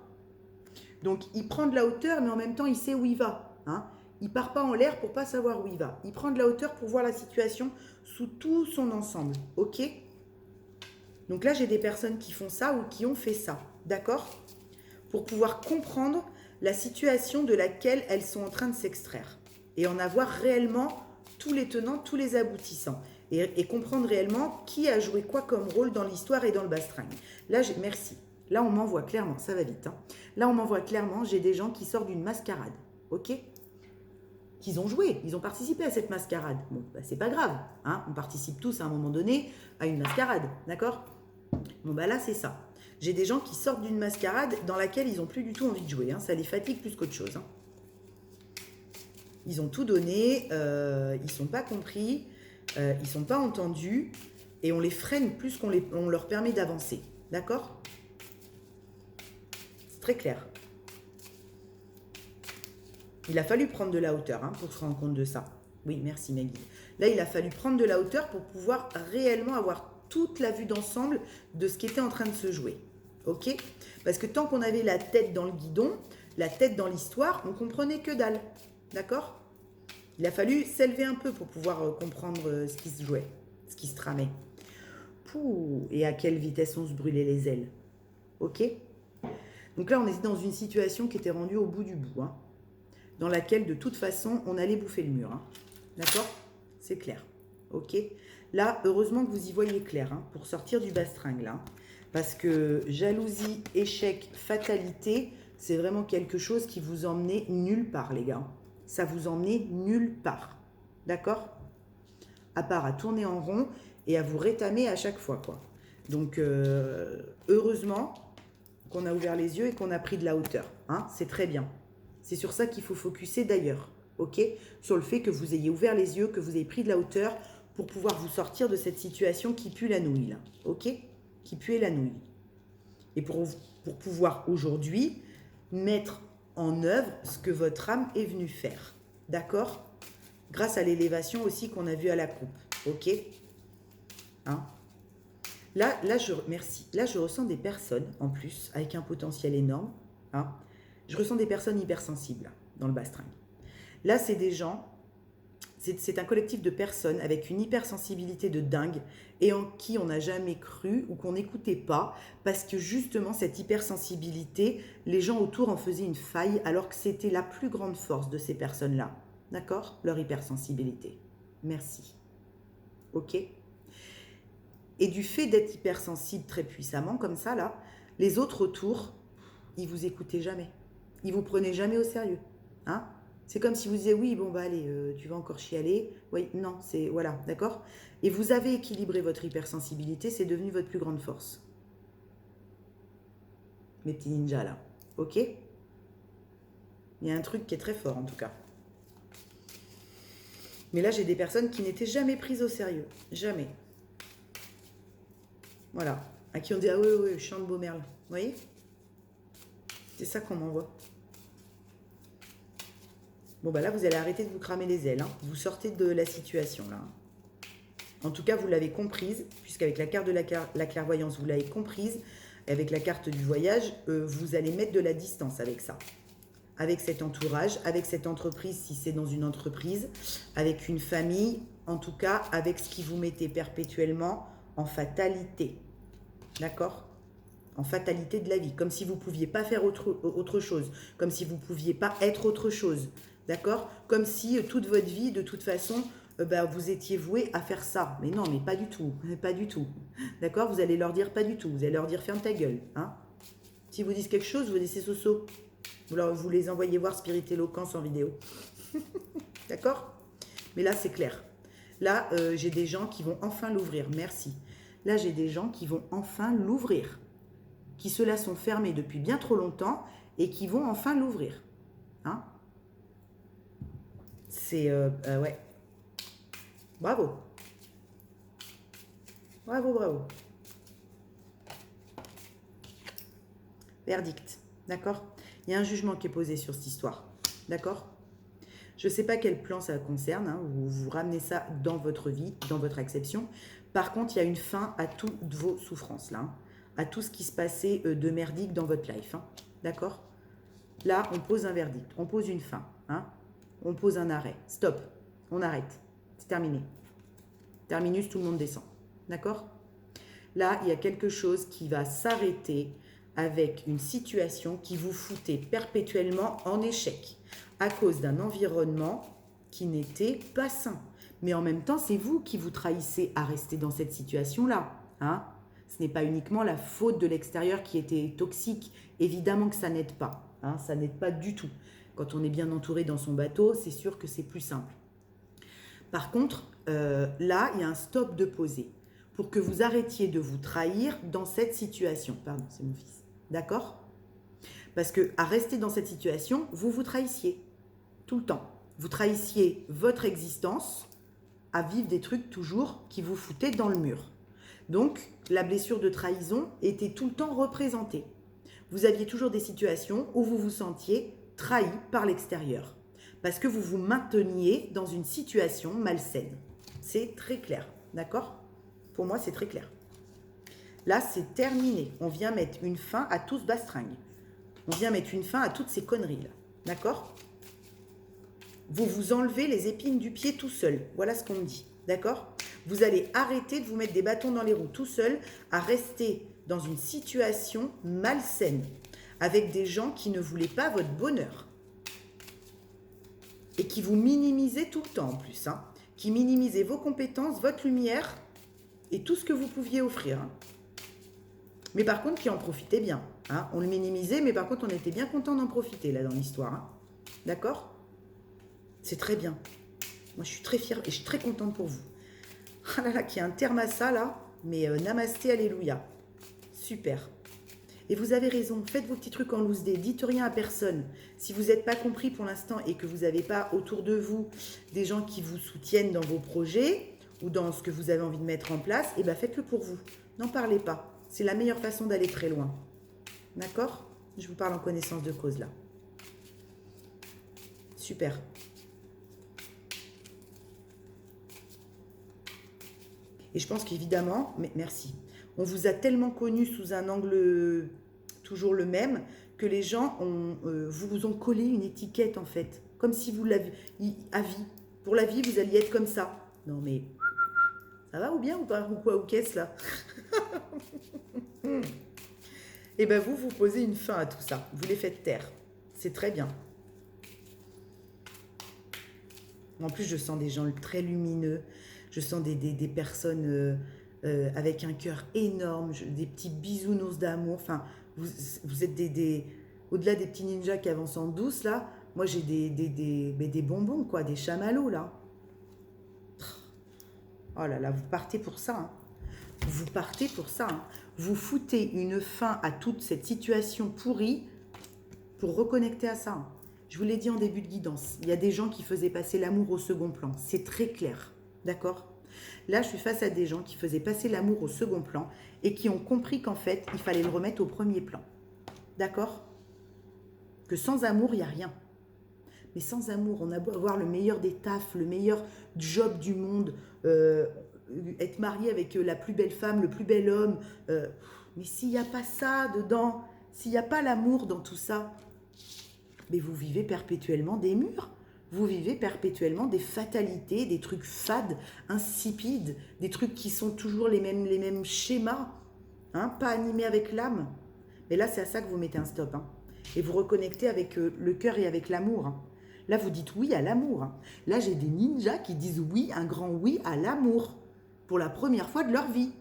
Donc il prend de la hauteur, mais en même temps il sait où il va. Hein. Il part pas en l'air pour pas savoir où il va. Il prend de la hauteur pour voir la situation sous tout son ensemble. Ok? Donc là j'ai des personnes qui font ça ou qui ont fait ça. D'accord? Pour pouvoir comprendre la situation de laquelle elles sont en train de s'extraire. et en avoir réellement tous les tenants, tous les aboutissants. Et comprendre réellement qui a joué quoi comme rôle dans l'histoire et dans le bastringue. Là, merci. Là, on m'envoie clairement, ça va vite. Hein. Là, on m'envoie clairement, j'ai des gens qui sortent d'une mascarade, ok? Qu'ils ont joué, ils ont participé à cette mascarade. Bon, bah, c'est pas grave, hein? On participe tous à un moment donné à une mascarade, d'accord? Bon, bah là, c'est ça. J'ai des gens qui sortent d'une mascarade dans laquelle ils n'ont plus du tout envie de jouer. Hein. Ça les fatigue plus qu'autre chose. Hein. Ils ont tout donné, ils ne sont pas compris, ils ne sont pas entendus, et on les freine plus qu'on leur permet d'avancer. D'accord? C'est très clair. Il a fallu prendre de la hauteur hein, pour se rendre compte de ça. Oui, merci Maggie. Là, il a fallu prendre de la hauteur pour pouvoir réellement avoir toute la vue d'ensemble de ce qui était en train de se jouer. Ok? Parce que tant qu'on avait la tête dans le guidon, la tête dans l'histoire, on comprenait que dalle. D'accord? Il a fallu s'élever un peu pour pouvoir comprendre ce qui se jouait, ce qui se tramait. Pouh, et à quelle vitesse on se brûlait les ailes. Ok? Donc là, on était dans une situation qui était rendue au bout du bout. Hein, dans laquelle, de toute façon, on allait bouffer le mur. Hein. D'accord? C'est clair. Ok? Là, heureusement que vous y voyez clair hein, pour sortir du bastringue. Là, parce que jalousie, échec, fatalité, c'est vraiment quelque chose qui vous emmenait nulle part, les gars. Ça vous emmenait nulle part. D'accord? À part à tourner en rond et à vous rétamer à chaque fois, quoi. Donc, heureusement qu'on a ouvert les yeux et qu'on a pris de la hauteur. Hein, c'est très bien. C'est sur ça qu'il faut focuser d'ailleurs. Ok? Sur le fait que vous ayez ouvert les yeux, que vous ayez pris de la hauteur pour pouvoir vous sortir de cette situation qui pue la nouille. Là. Ok? Qui pue la nouille. Et pour pouvoir aujourd'hui mettre en œuvre ce que votre âme est venue faire. D'accord? Grâce à l'élévation aussi qu'on a vue à la coupe. Ok? Hein? Là, merci. Là, je ressens des personnes, en plus, avec un potentiel énorme. Hein? Je ressens des personnes hypersensibles là, dans le bastringue. Là, c'est des gens, c'est un collectif de personnes avec une hypersensibilité de dingue et en qui on n'a jamais cru ou qu'on n'écoutait pas parce que justement, cette hypersensibilité, les gens autour en faisaient une faille alors que c'était la plus grande force de ces personnes-là. D'accord? Leur hypersensibilité. Merci. Ok? Et du fait d'être hypersensible très puissamment, comme ça, là, les autres autour, ils vous écoutaient jamais. Ils vous prenaient jamais au sérieux. Hein? C'est comme si vous disiez, oui, bon, bah allez, tu vas encore chialer. Oui, non, c'est, voilà, d'accord? Et vous avez équilibré votre hypersensibilité, c'est devenu votre plus grande force. Mes petits ninjas, là. Ok? Il y a un truc qui est très fort, en tout cas. Mais là, j'ai des personnes qui n'étaient jamais prises au sérieux. Jamais. Voilà. À qui on dit, ah oui, chant de beau merle. Vous voyez? C'est ça qu'on m'envoie. Bon, bah là, vous allez arrêter de vous cramer les ailes. Hein. Vous sortez de la situation, là. En tout cas, vous l'avez comprise, puisqu'avec la carte de la clairvoyance, vous l'avez comprise. Et avec la carte du voyage, vous allez mettre de la distance avec ça. Avec cet entourage, avec cette entreprise, si c'est dans une entreprise, avec une famille, en tout cas, avec ce qui vous mettez perpétuellement en fatalité. D'accord? En fatalité de la vie. Comme si vous ne pouviez pas faire autre chose. Comme si vous ne pouviez pas être autre chose. D'accord? Comme si toute votre vie, de toute façon, vous étiez voué à faire ça. Mais non, mais pas du tout. Pas du tout. D'accord? Vous allez leur dire pas du tout. Vous allez leur dire ferme ta gueule. Hein? Si vous disent quelque chose, vous dites c'est soso. Vous les envoyez voir Spirit Éloquence en vidéo. D'accord? Mais là, c'est clair. Là, j'ai des gens qui vont enfin l'ouvrir. Merci. Là, j'ai des gens qui vont enfin l'ouvrir. Qui ceux-là sont fermés depuis bien trop longtemps et qui vont enfin l'ouvrir. Hein? C'est... ouais. Bravo. Bravo, bravo. Verdict. D'accord? Il y a un jugement qui est posé sur cette histoire. D'accord? Je ne sais pas quel plan ça concerne. Hein, vous ramenez ça dans votre vie, dans votre acception. Par contre, il y a une fin à toutes vos souffrances, là. Hein, à tout ce qui se passait de merdique dans votre life. Hein, d'accord? Là, on pose un verdict. On pose une fin. Hein, on pose un arrêt. Stop. On arrête. C'est terminé. Terminus, tout le monde descend. D'accord? Là, il y a quelque chose qui va s'arrêter avec une situation qui vous foutait perpétuellement en échec à cause d'un environnement qui n'était pas sain. Mais en même temps, c'est vous qui vous trahissez à rester dans cette situation-là. Hein? Ce n'est pas uniquement la faute de l'extérieur qui était toxique. Évidemment que ça n'aide pas. Hein? Ça n'aide pas du tout. Quand on est bien entouré dans son bateau, c'est sûr que c'est plus simple. Par contre, là, il y a un stop de poser pour que vous arrêtiez de vous trahir dans cette situation. Pardon, c'est mon fils. D'accord? Parce que à rester dans cette situation, vous vous trahissiez tout le temps. Vous trahissiez votre existence à vivre des trucs toujours qui vous foutaient dans le mur. Donc, la blessure de trahison était tout le temps représentée. Vous aviez toujours des situations où vous vous sentiez trahi par l'extérieur. Parce que vous vous mainteniez dans une situation malsaine. C'est très clair, d'accord? Pour moi, c'est très clair. Là, c'est terminé. On vient mettre une fin à tout ce bastringue. On vient mettre une fin à toutes ces conneries-là. D'accord? Vous vous enlevez les épines du pied tout seul. Voilà ce qu'on me dit. D'accord? Vous allez arrêter de vous mettre des bâtons dans les roues tout seul, à rester dans une situation malsaine, avec des gens qui ne voulaient pas votre bonheur. Et qui vous minimisaient tout le temps en plus. Hein, qui minimisaient vos compétences, votre lumière et tout ce que vous pouviez offrir. Hein. Mais par contre, qui en profitaient bien. Hein. On le minimisait, mais par contre, on était bien content d'en profiter là dans l'histoire. Hein. D'accord? C'est très bien. Moi, je suis très fière et je suis très contente pour vous. Ah là là, qu'il y a un terme à ça là, mais namasté, alléluia. Super. Et vous avez raison, faites vos petits trucs en loose day, dites rien à personne. Si vous n'êtes pas compris pour l'instant et que vous n'avez pas autour de vous des gens qui vous soutiennent dans vos projets ou dans ce que vous avez envie de mettre en place, eh bien faites-le pour vous. N'en parlez pas. C'est la meilleure façon d'aller très loin. D'accord? Je vous parle en connaissance de cause là. Super. Et je pense qu'évidemment, mais merci, on vous a tellement connu sous un angle toujours le même que les gens vous ont collé une étiquette en fait. Comme si vous l'aviez à vie. Pour la vie, vous alliez être comme ça. Non mais, ça va ou bien ou pas? Ou quoi? Ou qu'est-ce là? Et bien vous posez une fin à tout ça. Vous les faites taire. C'est très bien. En plus, je sens des gens très lumineux. Je sens des personnes avec un cœur énorme, des petits bisounours d'amour. Enfin, vous êtes au-delà des petits ninjas qui avancent en douce, là. Moi, j'ai des bonbons, quoi, des chamallows, là. Oh là là, vous partez pour ça. Hein. Vous partez pour ça. Hein. Vous foutez une fin à toute cette situation pourrie pour reconnecter à ça. Hein. Je vous l'ai dit en début de guidance, il y a des gens qui faisaient passer l'amour au second plan. C'est très clair, d'accord? Là, je suis face à des gens qui faisaient passer l'amour au second plan et qui ont compris qu'en fait, il fallait le remettre au premier plan. D'accord? Que sans amour, il n'y a rien. Mais sans amour, on a beau avoir le meilleur des tafs, le meilleur job du monde, être marié avec la plus belle femme, le plus bel homme. Mais s'il n'y a pas ça dedans, s'il n'y a pas l'amour dans tout ça, mais vous vivez perpétuellement des murs. Vous vivez perpétuellement des fatalités, des trucs fades, insipides, des trucs qui sont toujours les mêmes schémas, hein, pas animés avec l'âme. Mais là, c'est à ça que vous mettez un stop. Hein. Et vous reconnectez avec le cœur et avec l'amour. Hein. Là, vous dites oui à l'amour. Hein. Là, j'ai des ninjas qui disent oui, un grand oui à l'amour. Pour la première fois de leur vie.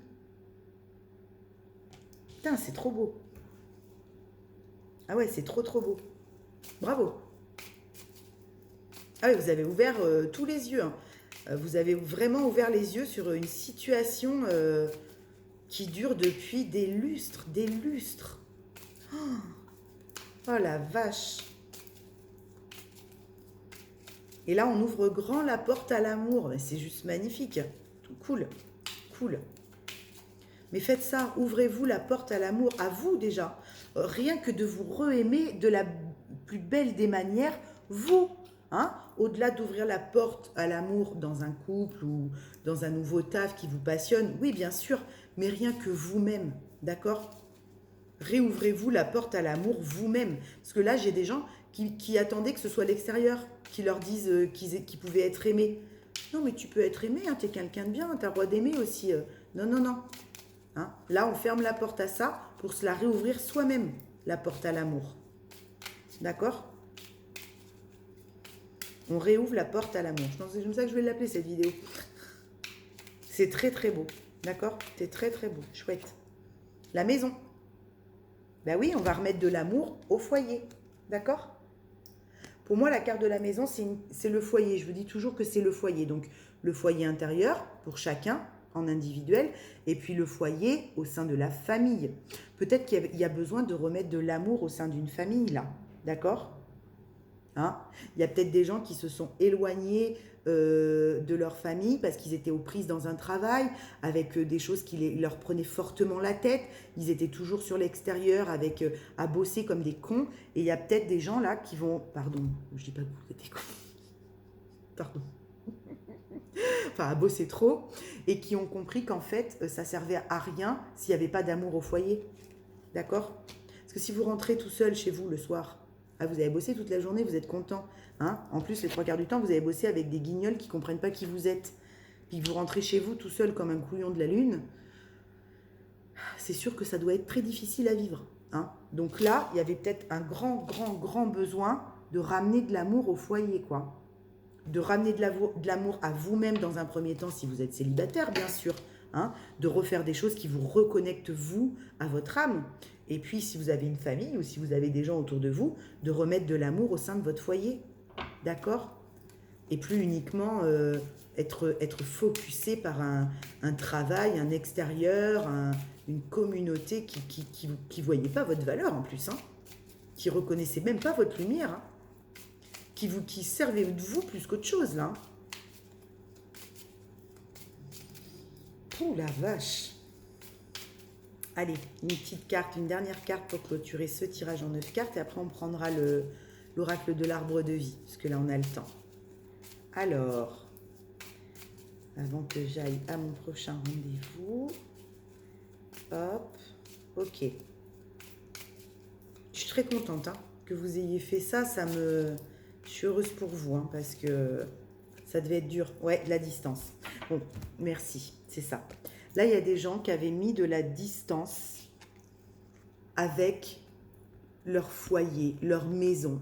Putain, c'est trop beau. Ah ouais, c'est trop beau. Bravo. Ah oui, vous avez ouvert tous les yeux. Hein. Vous avez vraiment ouvert les yeux sur une situation qui dure depuis des lustres, des lustres. Oh la vache. Et là, on ouvre grand la porte à l'amour. C'est juste magnifique. Cool, cool. Mais faites ça, ouvrez-vous la porte à l'amour, à vous déjà. Rien que de vous re-aimer de la plus belle des manières, vous. Hein, au-delà d'ouvrir la porte à l'amour dans un couple ou dans un nouveau taf qui vous passionne, oui bien sûr, mais rien que vous-même, d'accord? Réouvrez-vous la porte à l'amour vous-même. Parce que là, j'ai des gens qui attendaient que ce soit l'extérieur qui leur disent qu'ils pouvaient être aimés. Non, mais tu peux être aimé, hein, t'es quelqu'un de bien, t'as le droit d'aimer aussi. Non, non, non. Hein, là, on ferme la porte à ça pour se la réouvrir soi-même, la porte à l'amour. D'accord? On réouvre la porte à l'amour. Je pense que c'est comme ça que je vais l'appeler cette vidéo. C'est très très beau. D'accord? C'est très très beau. Chouette. La maison. Ben oui, on va remettre de l'amour au foyer. D'accord? Pour moi, la carte de la maison, c'est le foyer. Je vous dis toujours que c'est le foyer. Donc, le foyer intérieur pour chacun en individuel et puis le foyer au sein de la famille. Peut-être qu'il y a besoin de remettre de l'amour au sein d'une famille, là. D'accord? Hein? Il y a peut-être des gens qui se sont éloignés de leur famille parce qu'ils étaient aux prises dans un travail avec des choses qui leur prenaient fortement la tête. Ils étaient toujours sur l'extérieur avec à bosser comme des cons. Et il y a peut-être des gens là qui vont... Pardon, je dis pas que vous êtes cons. Pardon. Enfin, à bosser trop. Et qui ont compris qu'en fait, ça servait à rien s'il n'y avait pas d'amour au foyer. D'accord? Parce que si vous rentrez tout seul chez vous le soir... Ah, vous avez bossé toute la journée, vous êtes content. Hein? En plus, les 3 quarts du temps, vous avez bossé avec des guignols qui ne comprennent pas qui vous êtes. Puis vous rentrez chez vous tout seul comme un couillon de la lune. C'est sûr que ça doit être très difficile à vivre. Hein? Donc là, il y avait peut-être un grand besoin de ramener de l'amour au foyer, quoi. De ramener de l'amour à vous-même dans un premier temps, si vous êtes célibataire, bien sûr. Hein? De refaire des choses qui vous reconnectent, vous, à votre âme. Et puis, si vous avez une famille ou si vous avez des gens autour de vous, de remettre de l'amour au sein de votre foyer. D'accord? Et plus uniquement être focusé par un travail, un extérieur, une communauté qui ne voyait pas votre valeur en plus. Hein? Qui ne reconnaissait même pas votre lumière. Hein? Qui servait de vous plus qu'autre chose, là. Ouh la vache! Allez, une petite carte, une dernière carte pour clôturer ce tirage en 9 cartes et après on prendra l'oracle de l'arbre de vie, parce que là on a le temps. Alors, avant que j'aille à mon prochain rendez-vous, hop, ok. Je suis très contente hein, que vous ayez fait ça, je suis heureuse pour vous, hein, parce que ça devait être dur. Ouais, la distance. Bon, merci, c'est ça. Là, il y a des gens qui avaient mis de la distance avec leur foyer, leur maison,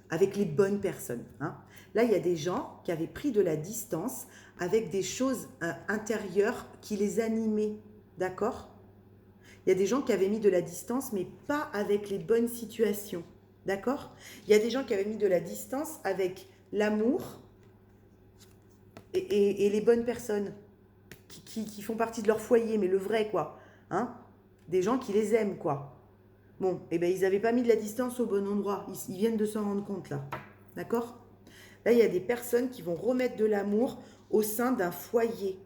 avec les bonnes personnes. Hein. Là, il y a des gens qui avaient pris de la distance avec des choses intérieures qui les animaient. D'accord? Il y a des gens qui avaient mis de la distance, mais pas avec les bonnes situations. D'accord? Il y a des gens qui avaient mis de la distance avec l'amour et les bonnes personnes. Qui font partie de leur foyer, mais le vrai, quoi. Hein? Des gens qui les aiment, quoi. Bon, eh bien, ils n'avaient pas mis de la distance au bon endroit. Ils viennent de s'en rendre compte, là. D'accord? Là, il y a des personnes qui vont remettre de l'amour au sein d'un foyer,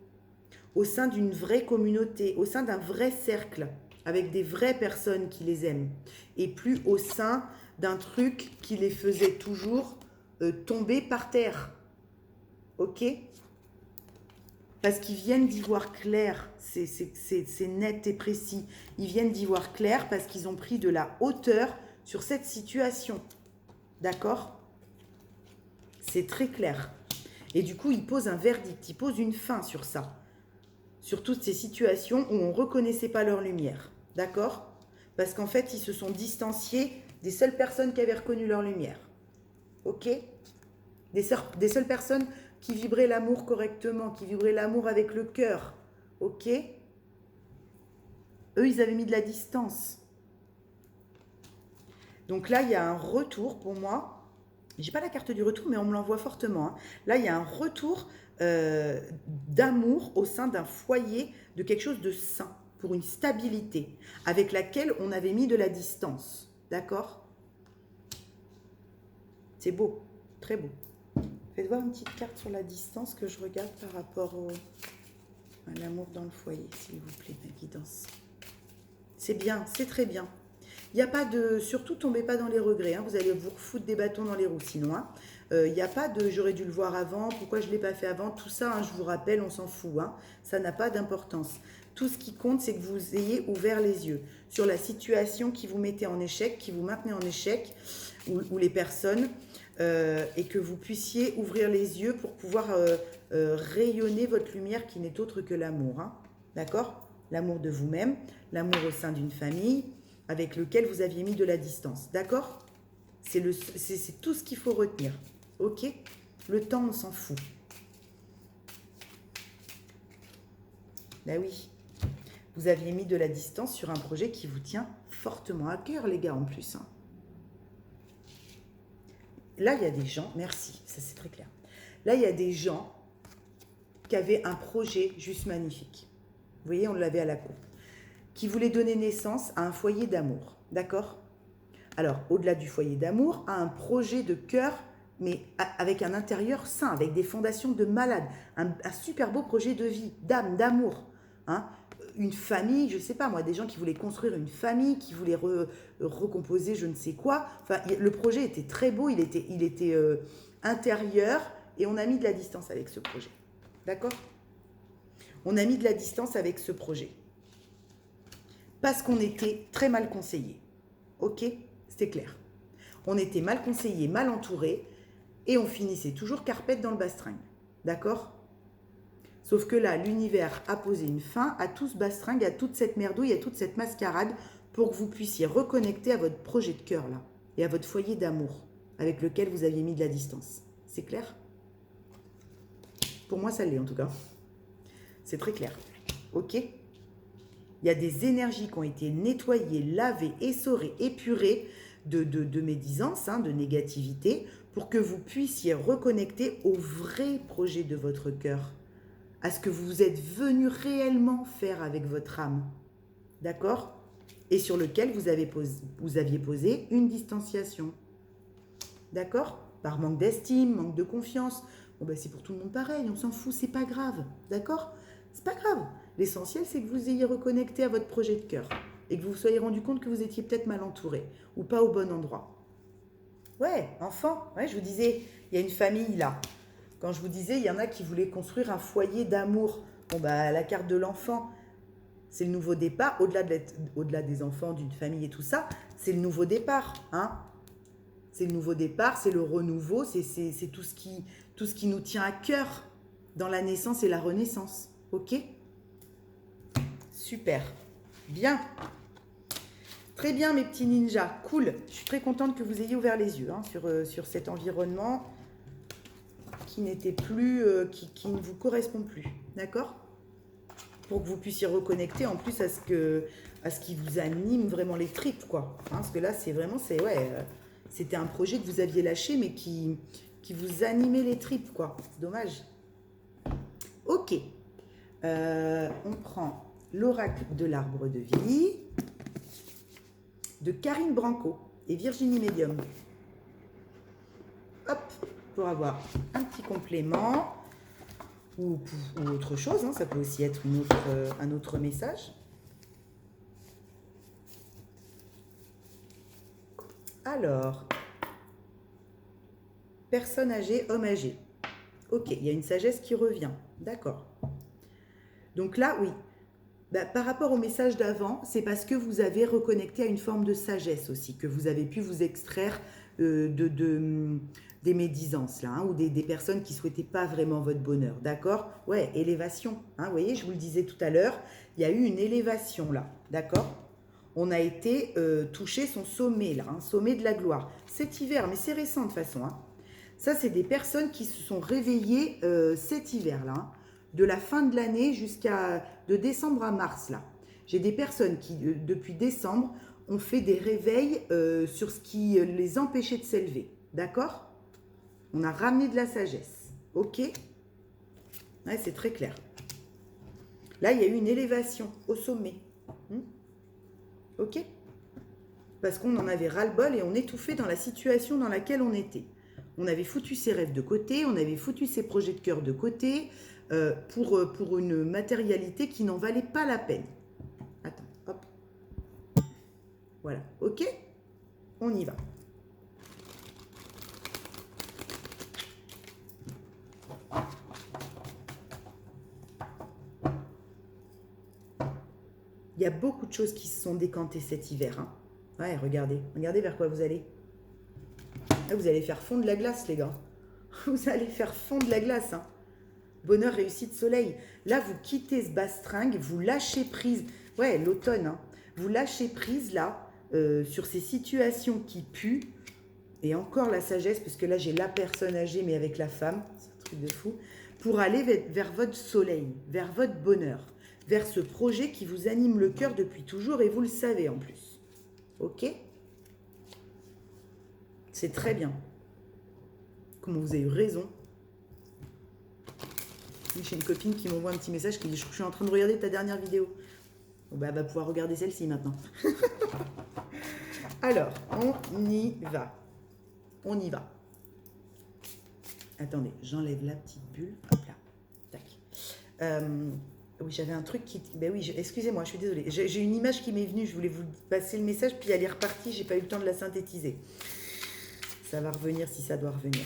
au sein d'une vraie communauté, au sein d'un vrai cercle, avec des vraies personnes qui les aiment, et plus au sein d'un truc qui les faisait toujours tomber par terre. Ok? Parce qu'ils viennent d'y voir clair, c'est net et précis. Ils viennent d'y voir clair parce qu'ils ont pris de la hauteur sur cette situation. D'accord? C'est très clair. Et du coup, ils posent un verdict, ils posent une fin sur ça. Sur toutes ces situations où on ne reconnaissait pas leur lumière. D'accord? Parce qu'en fait, ils se sont distanciés des seules personnes qui avaient reconnu leur lumière. Ok? Des seules personnes qui vibraient l'amour correctement, qui vibraient l'amour avec le cœur. Ok? Eux, ils avaient mis de la distance. Donc là, il y a un retour pour moi. J'ai pas la carte du retour, mais on me l'envoie fortement. Hein. Là, il y a un retour d'amour au sein d'un foyer, de quelque chose de sain, pour une stabilité, avec laquelle on avait mis de la distance. D'accord? C'est beau, très beau. Faites voir une petite carte sur la distance que je regarde par rapport à l'amour dans le foyer, s'il vous plaît, ma guidance. C'est bien, c'est très bien. Il n'y a pas de... Surtout, tombez pas dans les regrets. Hein, vous allez vous refoutre des bâtons dans les roues sinon. Hein. Il n'y a pas de j'aurais dû le voir avant, pourquoi je ne l'ai pas fait avant. Tout ça, hein, je vous rappelle, on s'en fout. Hein, ça n'a pas d'importance. Tout ce qui compte, c'est que vous ayez ouvert les yeux sur la situation qui vous mettait en échec, qui vous maintenait en échec, ou les personnes... et que vous puissiez ouvrir les yeux pour pouvoir rayonner votre lumière qui n'est autre que l'amour. Hein. D'accord? L'amour de vous-même, l'amour au sein d'une famille avec lequel vous aviez mis de la distance. D'accord? C'est tout ce qu'il faut retenir. Ok? Le temps, on s'en fout. Ben oui. Vous aviez mis de la distance sur un projet qui vous tient fortement à cœur, les gars, en plus. Hein. Là, il y a des gens, merci, ça c'est très clair. Là, il y a des gens qui avaient un projet juste magnifique. Vous voyez, on l'avait à la coupe. Qui voulait donner naissance à un foyer d'amour. D'accord? Alors, au-delà du foyer d'amour, à un projet de cœur, mais avec un intérieur sain, avec des fondations de malade. Un super beau projet de vie, d'âme, d'amour. Hein? Une famille, je ne sais pas moi, des gens qui voulaient construire une famille, qui voulaient recomposer je ne sais quoi. Enfin, le projet était très beau, il était intérieur, et on a mis de la distance avec ce projet. D'accord? On a mis de la distance avec ce projet. Parce qu'on était très mal conseillé. Ok? C'était clair. On était mal conseillé, mal entouré, et on finissait toujours carpette dans le bastringue. D'accord? Sauf que là, l'univers a posé une fin à tout ce bastringue, à toute cette merdouille, à toute cette mascarade, pour que vous puissiez reconnecter à votre projet de cœur, là, et à votre foyer d'amour, avec lequel vous aviez mis de la distance. C'est clair? Pour moi, ça l'est en tout cas. C'est très clair. Ok? Il y a des énergies qui ont été nettoyées, lavées, essorées, épurées de médisance, hein, de négativité, pour que vous puissiez reconnecter au vrai projet de votre cœur, à ce que vous êtes venu réellement faire avec votre âme. D'accord? Et sur lequel vous aviez posé une distanciation. D'accord? Par manque d'estime, manque de confiance. Bon, ben, c'est pour tout le monde pareil, on s'en fout, c'est pas grave. D'accord? C'est pas grave. L'essentiel, c'est que vous ayez reconnecté à votre projet de cœur et que vous vous soyez rendu compte que vous étiez peut-être mal entouré ou pas au bon endroit. Ouais, enfant, ouais, je vous disais, il y a une famille là. Quand je vous disais, il y en a qui voulaient construire un foyer d'amour. Bon, bah, la carte de l'enfant, c'est le nouveau départ. Au-delà des enfants, d'une famille et tout ça, c'est le nouveau départ. Hein? C'est le nouveau départ, c'est le renouveau, c'est tout ce qui nous tient à cœur dans la naissance et la renaissance. Ok? Super. Bien. Très bien, mes petits ninjas. Cool. Je suis très contente que vous ayez ouvert les yeux hein, sur cet environnement qui n'était plus, qui ne vous correspond plus. D'accord? Pour que vous puissiez reconnecter en plus à ce qui vous anime vraiment les tripes, quoi. Hein, parce que là, c'est vraiment, c'était un projet que vous aviez lâché, mais qui vous animait les tripes, quoi. C'est dommage. Ok. On prend l'oracle de l'arbre de vie de Karine Branco et Virginie Medium. Hop, pour avoir un petit complément ou autre chose, hein, ça peut aussi être un autre message. Alors, personne âgée, homme âgé. Ok, il y a une sagesse qui revient. D'accord. Donc là, oui. Bah, par rapport au message d'avant, c'est parce que vous avez reconnecté à une forme de sagesse aussi, que vous avez pu vous extraire des médisances, là, hein, ou des personnes qui ne souhaitaient pas vraiment votre bonheur. D'accord? Ouais, élévation. Hein, vous voyez, je vous le disais tout à l'heure, il y a eu une élévation là. D'accord? On a été touché son sommet, là, hein, sommet de la gloire. Cet hiver, mais c'est récent de toute façon. Hein. Ça, c'est des personnes qui se sont réveillées cet hiver-là, hein, de la fin de l'année de décembre à mars, là. J'ai des personnes qui, depuis décembre, ont fait des réveils sur ce qui les empêchait de s'élever. D'accord? On a ramené de la sagesse. Ok? Ouais, c'est très clair. Là, il y a eu une élévation au sommet. Ok? Parce qu'on en avait ras-le-bol et on étouffait dans la situation dans laquelle on était. On avait foutu ses rêves de côté, on avait foutu ses projets de cœur de côté pour une matérialité qui n'en valait pas la peine. Attends, hop. Voilà, ok? On y va. Il y a beaucoup de choses qui se sont décantées cet hiver. Hein. Ouais, regardez. Regardez vers quoi vous allez. Là, vous allez faire fondre la glace, les gars. Vous allez faire fondre la glace. Hein. Bonheur, réussite, soleil. Là, vous quittez ce bastringue, vous lâchez prise. Ouais, l'automne. Hein. Vous lâchez prise, là, sur ces situations qui puent. et encore la sagesse, parce que là j'ai la personne âgée, mais avec la femme, c'est un truc de fou, pour aller vers votre soleil, vers votre bonheur, vers ce projet qui vous anime le cœur depuis toujours, et vous le savez en plus. Ok? C'est très bien. Comment vous avez eu raison. J'ai une copine qui m'envoie un petit message qui dit « Je suis en train de regarder ta dernière vidéo. » Bon, bah, elle va pouvoir regarder celle-ci maintenant. Alors, on y va. On y va. Attendez, j'enlève la petite bulle. Hop là. Tac. Oui, j'avais un truc qui... Ben oui, excusez-moi, je suis désolée. J'ai une image qui m'est venue, je voulais vous passer le message, puis elle est repartie, j'ai pas eu le temps de la synthétiser. Ça va revenir si ça doit revenir.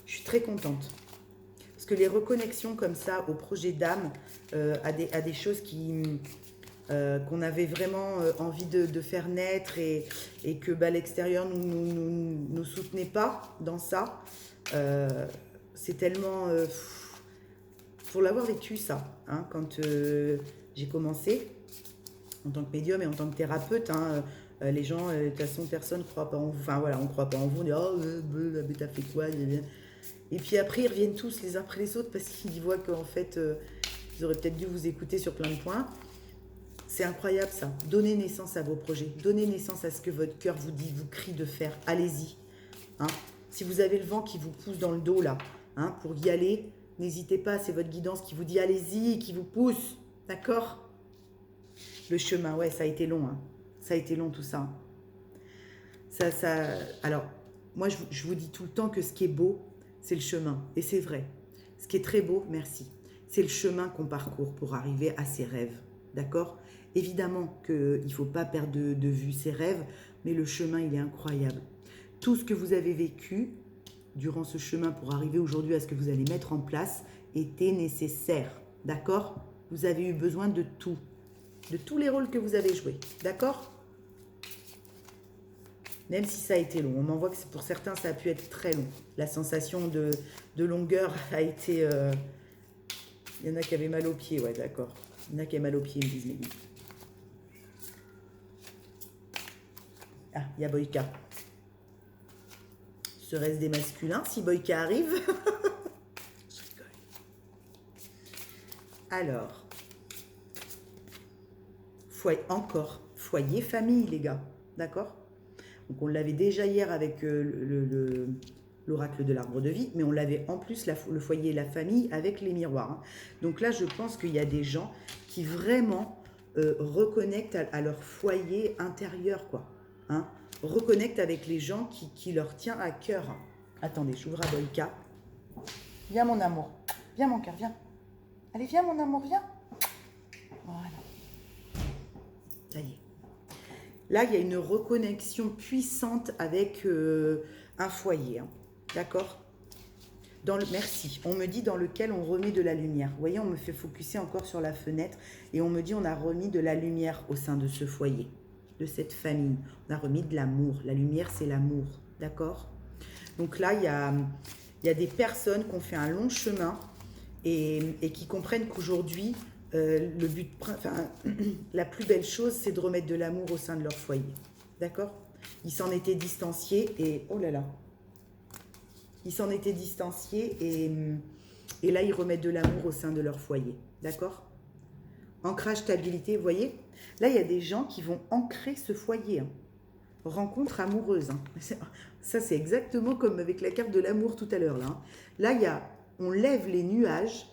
Je suis très contente. Parce que les reconnexions comme ça au projet d'âme, à des choses qu'on avait vraiment envie de faire naître et que bah, l'extérieur nous soutenait pas dans ça, c'est tellement... pour l'avoir vécu ça, hein, quand j'ai commencé en tant que médium et en tant que thérapeute, hein, les gens, de toute façon, personne ne croit pas en vous. Enfin voilà, on ne croit pas en vous, on dit « Oh, mais t'as fait quoi ?» Et puis après, ils reviennent tous les uns après les autres parce qu'ils voient qu'en fait, ils auraient peut-être dû vous écouter sur plein de points. C'est incroyable ça. Donnez naissance à vos projets. Donnez naissance à ce que votre cœur vous dit, vous crie de faire. Allez-y. Hein. Si vous avez le vent qui vous pousse dans le dos là, hein, pour y aller, n'hésitez pas. C'est votre guidance qui vous dit allez-y, qui vous pousse. D'accord? Le chemin, ouais, ça a été long. Hein. Ça a été long tout ça. Alors, moi, je vous dis tout le temps que ce qui est beau, c'est le chemin. Et c'est vrai. Ce qui est très beau, merci, c'est le chemin qu'on parcourt pour arriver à ses rêves. D'accord? Évidemment qu'il ne faut pas perdre de vue ses rêves, mais le chemin, il est incroyable. Tout ce que vous avez vécu durant ce chemin pour arriver aujourd'hui à ce que vous allez mettre en place était nécessaire. D'accord? Vous avez eu besoin de tout. De tous les rôles que vous avez joués. D'accord? Même si ça a été long. On m'en voit que pour certains, ça a pu être très long. La sensation de longueur a été... Il y en a qui avaient mal aux pieds, ouais, d'accord. Il y en a qui avaient mal aux pieds, me disent Mehdi. Ah, il y a Boyka. Serait-ce des masculins si Boyka arrive? Je rigole. Alors, foyer, famille, les gars. D'accord? Donc, on l'avait déjà hier avec l'oracle de l'arbre de vie, mais on l'avait en plus, le foyer et la famille, avec les miroirs. Hein. Donc là, je pense qu'il y a des gens qui vraiment reconnectent à leur foyer intérieur, quoi. Hein, reconnectent avec les gens qui leur tient à cœur. Attendez, j'ouvre à Boyka. Viens, mon amour. Viens, mon cœur, viens. Allez, viens, mon amour, viens. Voilà. Ça y est. Là, il y a une reconnexion puissante avec un foyer. Hein. D'accord? Merci. On me dit dans lequel on remet de la lumière. Vous voyez, on me fait focuser encore sur la fenêtre et on me dit on a remis de la lumière au sein de ce foyer, de cette famille. On a remis de l'amour. La lumière, c'est l'amour. D'accord? Donc là, il y a des personnes qui ont fait un long chemin et qui comprennent qu'aujourd'hui, le but, la plus belle chose, c'est de remettre de l'amour au sein de leur foyer. D'accord? Ils s'en étaient distanciés et... Oh là là! Ils s'en étaient distanciés et là, ils remettent de l'amour au sein de leur foyer. D'accord? Ancrage, stabilité, vous voyez? Là, il y a des gens qui vont ancrer ce foyer. Hein. Rencontre amoureuse. Hein. Ça, c'est exactement comme avec la carte de l'amour tout à l'heure. Là, on lève les nuages.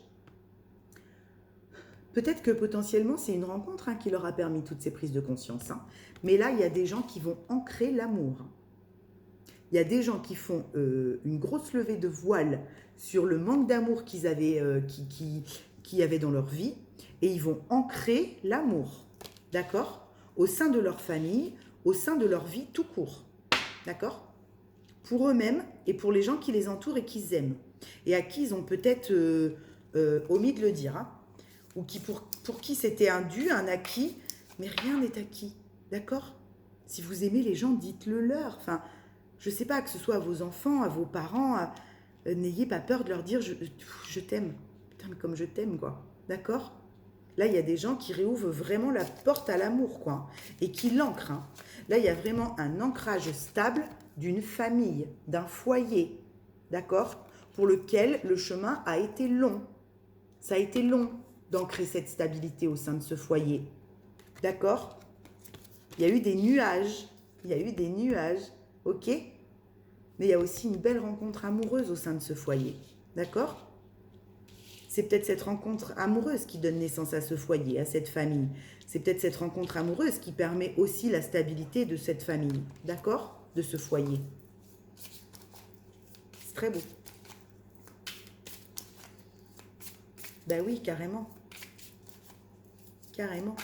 Peut-être que potentiellement, c'est une rencontre qui leur a permis toutes ces prises de conscience. Hein. Mais là, il y a des gens qui vont ancrer l'amour. Il y a des gens qui font une grosse levée de voile sur le manque d'amour qu'ils avaient, qu'ils avaient dans leur vie. Et ils vont ancrer l'amour. D'accord? Au sein de leur famille, au sein de leur vie tout court. D'accord? Pour eux-mêmes et pour les gens qui les entourent et qu'ils aiment. Et à qui ils ont peut-être omis de le dire. Hein. Ou pour qui c'était un dû, un acquis, mais rien n'est acquis, d'accord? Si vous aimez les gens, dites-le leur. Enfin, je ne sais pas, que ce soit à vos enfants, à vos parents, n'ayez pas peur de leur dire je t'aime. Putain, mais comme je t'aime, quoi. D'accord? Là, il y a des gens qui réouvrent vraiment la porte à l'amour, quoi, et qui l'ancrent. Hein. Là, il y a vraiment un ancrage stable d'une famille, d'un foyer, d'accord, pour lequel le chemin a été long. Ça a été long d'ancrer cette stabilité au sein de ce foyer, d'accord. Il y a eu des nuages, ok. Mais il y a aussi une belle rencontre amoureuse au sein de ce foyer, d'accord. C'est peut-être cette rencontre amoureuse qui donne naissance à ce foyer, à cette famille. C'est peut-être cette rencontre amoureuse qui permet aussi la stabilité de cette famille, d'accord, de ce foyer. C'est très beau. Ben oui, carrément. Carrément.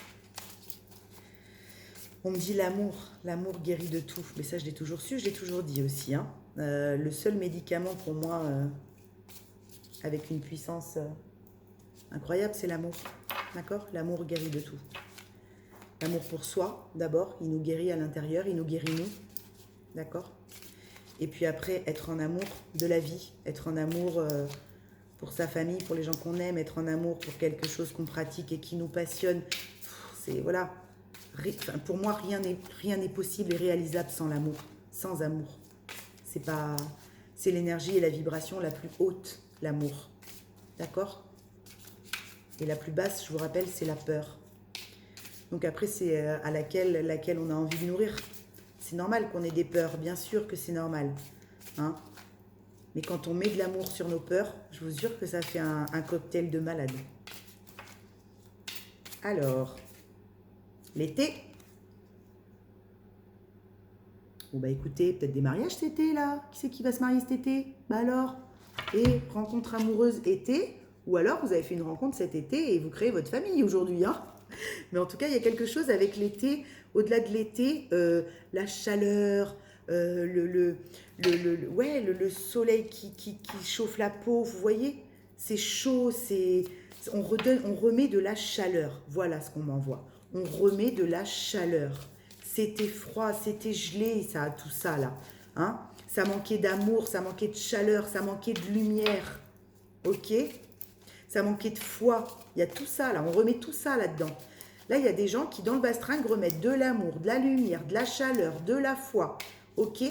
On me dit l'amour guérit de tout. Mais ça, je l'ai toujours su, je l'ai toujours dit aussi. Hein. Le seul médicament pour moi, avec une puissance incroyable, c'est l'amour. D'accord. L'amour guérit de tout. L'amour pour soi, d'abord, il nous guérit à l'intérieur, il nous guérit nous. D'accord. Et puis après, être en amour de la vie, être en amour pour sa famille, pour les gens qu'on aime, être en amour pour quelque chose qu'on pratique et qui nous passionne. C'est, voilà. Pour moi, rien n'est possible et réalisable sans l'amour. Sans amour. C'est l'énergie et la vibration la plus haute, l'amour. D'accord. Et la plus basse, je vous rappelle, c'est la peur. Donc après, c'est à laquelle on a envie de nourrir. C'est normal qu'on ait des peurs, bien sûr que c'est normal. Hein. Mais quand on met de l'amour sur nos peurs, je vous jure que ça fait un cocktail de malade. Alors, l'été. Bon bah écoutez, peut-être des mariages cet été là. Qui c'est qui va se marier cet été? Bah alors. Et rencontre amoureuse été. Ou alors vous avez fait une rencontre cet été et vous créez votre famille aujourd'hui. Hein. Mais en tout cas, il y a quelque chose avec l'été, au-delà de l'été, la chaleur, le soleil qui chauffe la peau, vous voyez, c'est chaud, on remet de la chaleur. Voilà ce qu'on m'envoie. On remet de la chaleur. C'était froid, c'était gelé, ça, tout ça là. Hein. Ça manquait d'amour, ça manquait de chaleur, ça manquait de lumière. Ok. Ça manquait de foi. Il y a tout ça là, on remet tout ça là-dedans. Là, il y a des gens qui, dans le bastringue, remettent de l'amour, de la lumière, de la chaleur, de la foi, ok,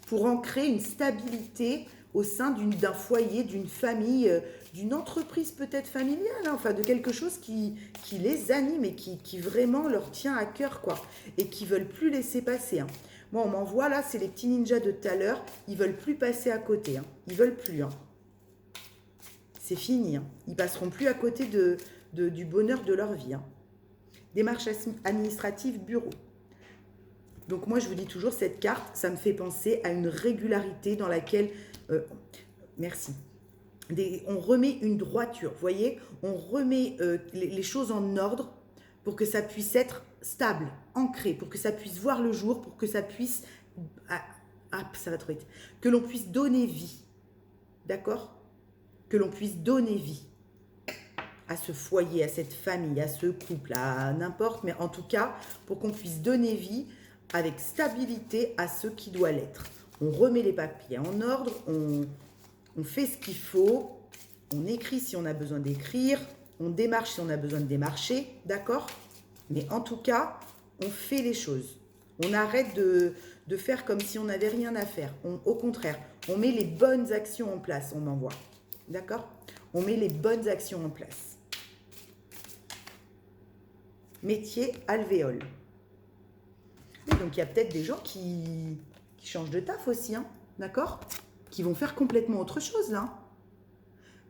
pour ancrer une stabilité au sein d'un foyer, d'une famille, d'une entreprise peut-être familiale, hein, enfin de quelque chose qui les anime et qui vraiment leur tient à cœur, quoi, et qui ne veulent plus laisser passer. Hein. Moi, on m'envoie là, c'est les petits ninjas de tout à l'heure, ils ne veulent plus passer à côté, hein. Ils ne veulent plus. Hein. C'est fini, hein. Ils ne passeront plus à côté du bonheur de leur vie. Hein. Démarche administrative, bureau. Donc moi, je vous dis toujours, cette carte, ça me fait penser à une régularité dans laquelle... merci. On remet une droiture, vous voyez. On remet les choses en ordre pour que ça puisse être stable, ancré, pour que ça puisse voir le jour, pour que ça puisse... ça va trop vite. Que l'on puisse donner vie. D'accord? Que l'on puisse donner vie à ce foyer, à cette famille, à ce couple, à n'importe, mais en tout cas, pour qu'on puisse donner vie avec stabilité à ce qui doit l'être. On remet les papiers en ordre, on fait ce qu'il faut, on écrit si on a besoin d'écrire, on démarche si on a besoin de démarcher, d'accord? Mais en tout cas, on fait les choses. On arrête de faire comme si on n'avait rien à faire. Au contraire, on met les bonnes actions en place, on m'envoie. D'accord? On met les bonnes actions en place. Métier alvéole. Et donc, il y a peut-être des gens qui changent de taf aussi, hein, d'accord? Qui vont faire complètement autre chose, là.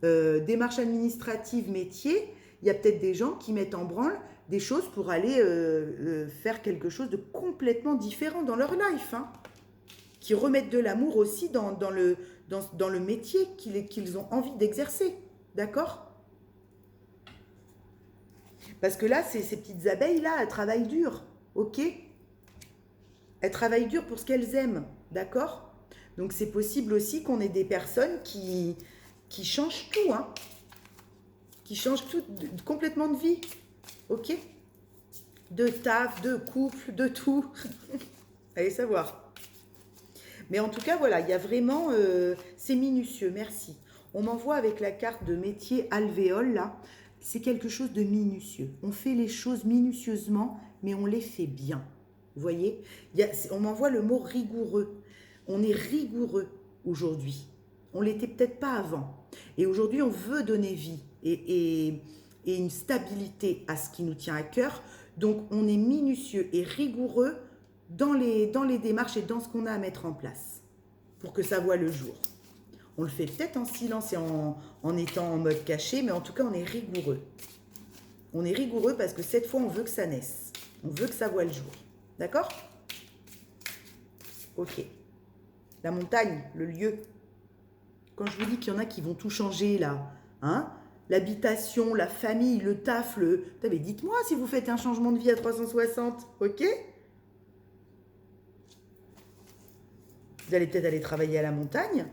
Démarche administrative, métier, il y a peut-être des gens qui mettent en branle des choses pour aller faire quelque chose de complètement différent dans leur life, hein. Qui remettent de l'amour aussi dans le métier qu'ils ont envie d'exercer, d'accord? Parce que là, ces petites abeilles-là, elles travaillent dur, ok? Elles travaillent dur pour ce qu'elles aiment, d'accord? Donc, c'est possible aussi qu'on ait des personnes qui changent tout, hein? Qui changent tout, complètement de vie, ok? De taf, de couple, de tout. Allez savoir. Mais en tout cas, voilà, il y a vraiment... c'est minutieux, merci. On m'envoie avec la carte de métier alvéole, là. c'est quelque chose de minutieux. On fait les choses minutieusement, mais on les fait bien. Vous voyez, on m'envoie le mot rigoureux. On est rigoureux aujourd'hui. On ne l'était peut-être pas avant. Et aujourd'hui, on veut donner vie et une stabilité à ce qui nous tient à cœur. Donc, on est minutieux et rigoureux dans les démarches et dans ce qu'on a à mettre en place pour que ça voie le jour. On le fait peut-être en silence et en étant en mode caché, mais en tout cas, on est rigoureux. On est rigoureux parce que cette fois, on veut que ça naisse. On veut que ça voie le jour. D'accord? Ok. La montagne, le lieu. Quand je vous dis qu'il y en a qui vont tout changer là, hein? L'habitation, la famille, le taf, mais dites-moi si vous faites un changement de vie à 360, ok? Vous allez peut-être aller travailler à la montagne.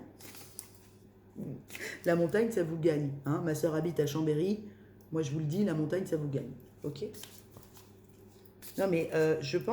La montagne, ça vous gagne. Hein? Ma soeur habite à Chambéry. Moi, je vous le dis, la montagne, ça vous gagne. Ok? Non, mais je pense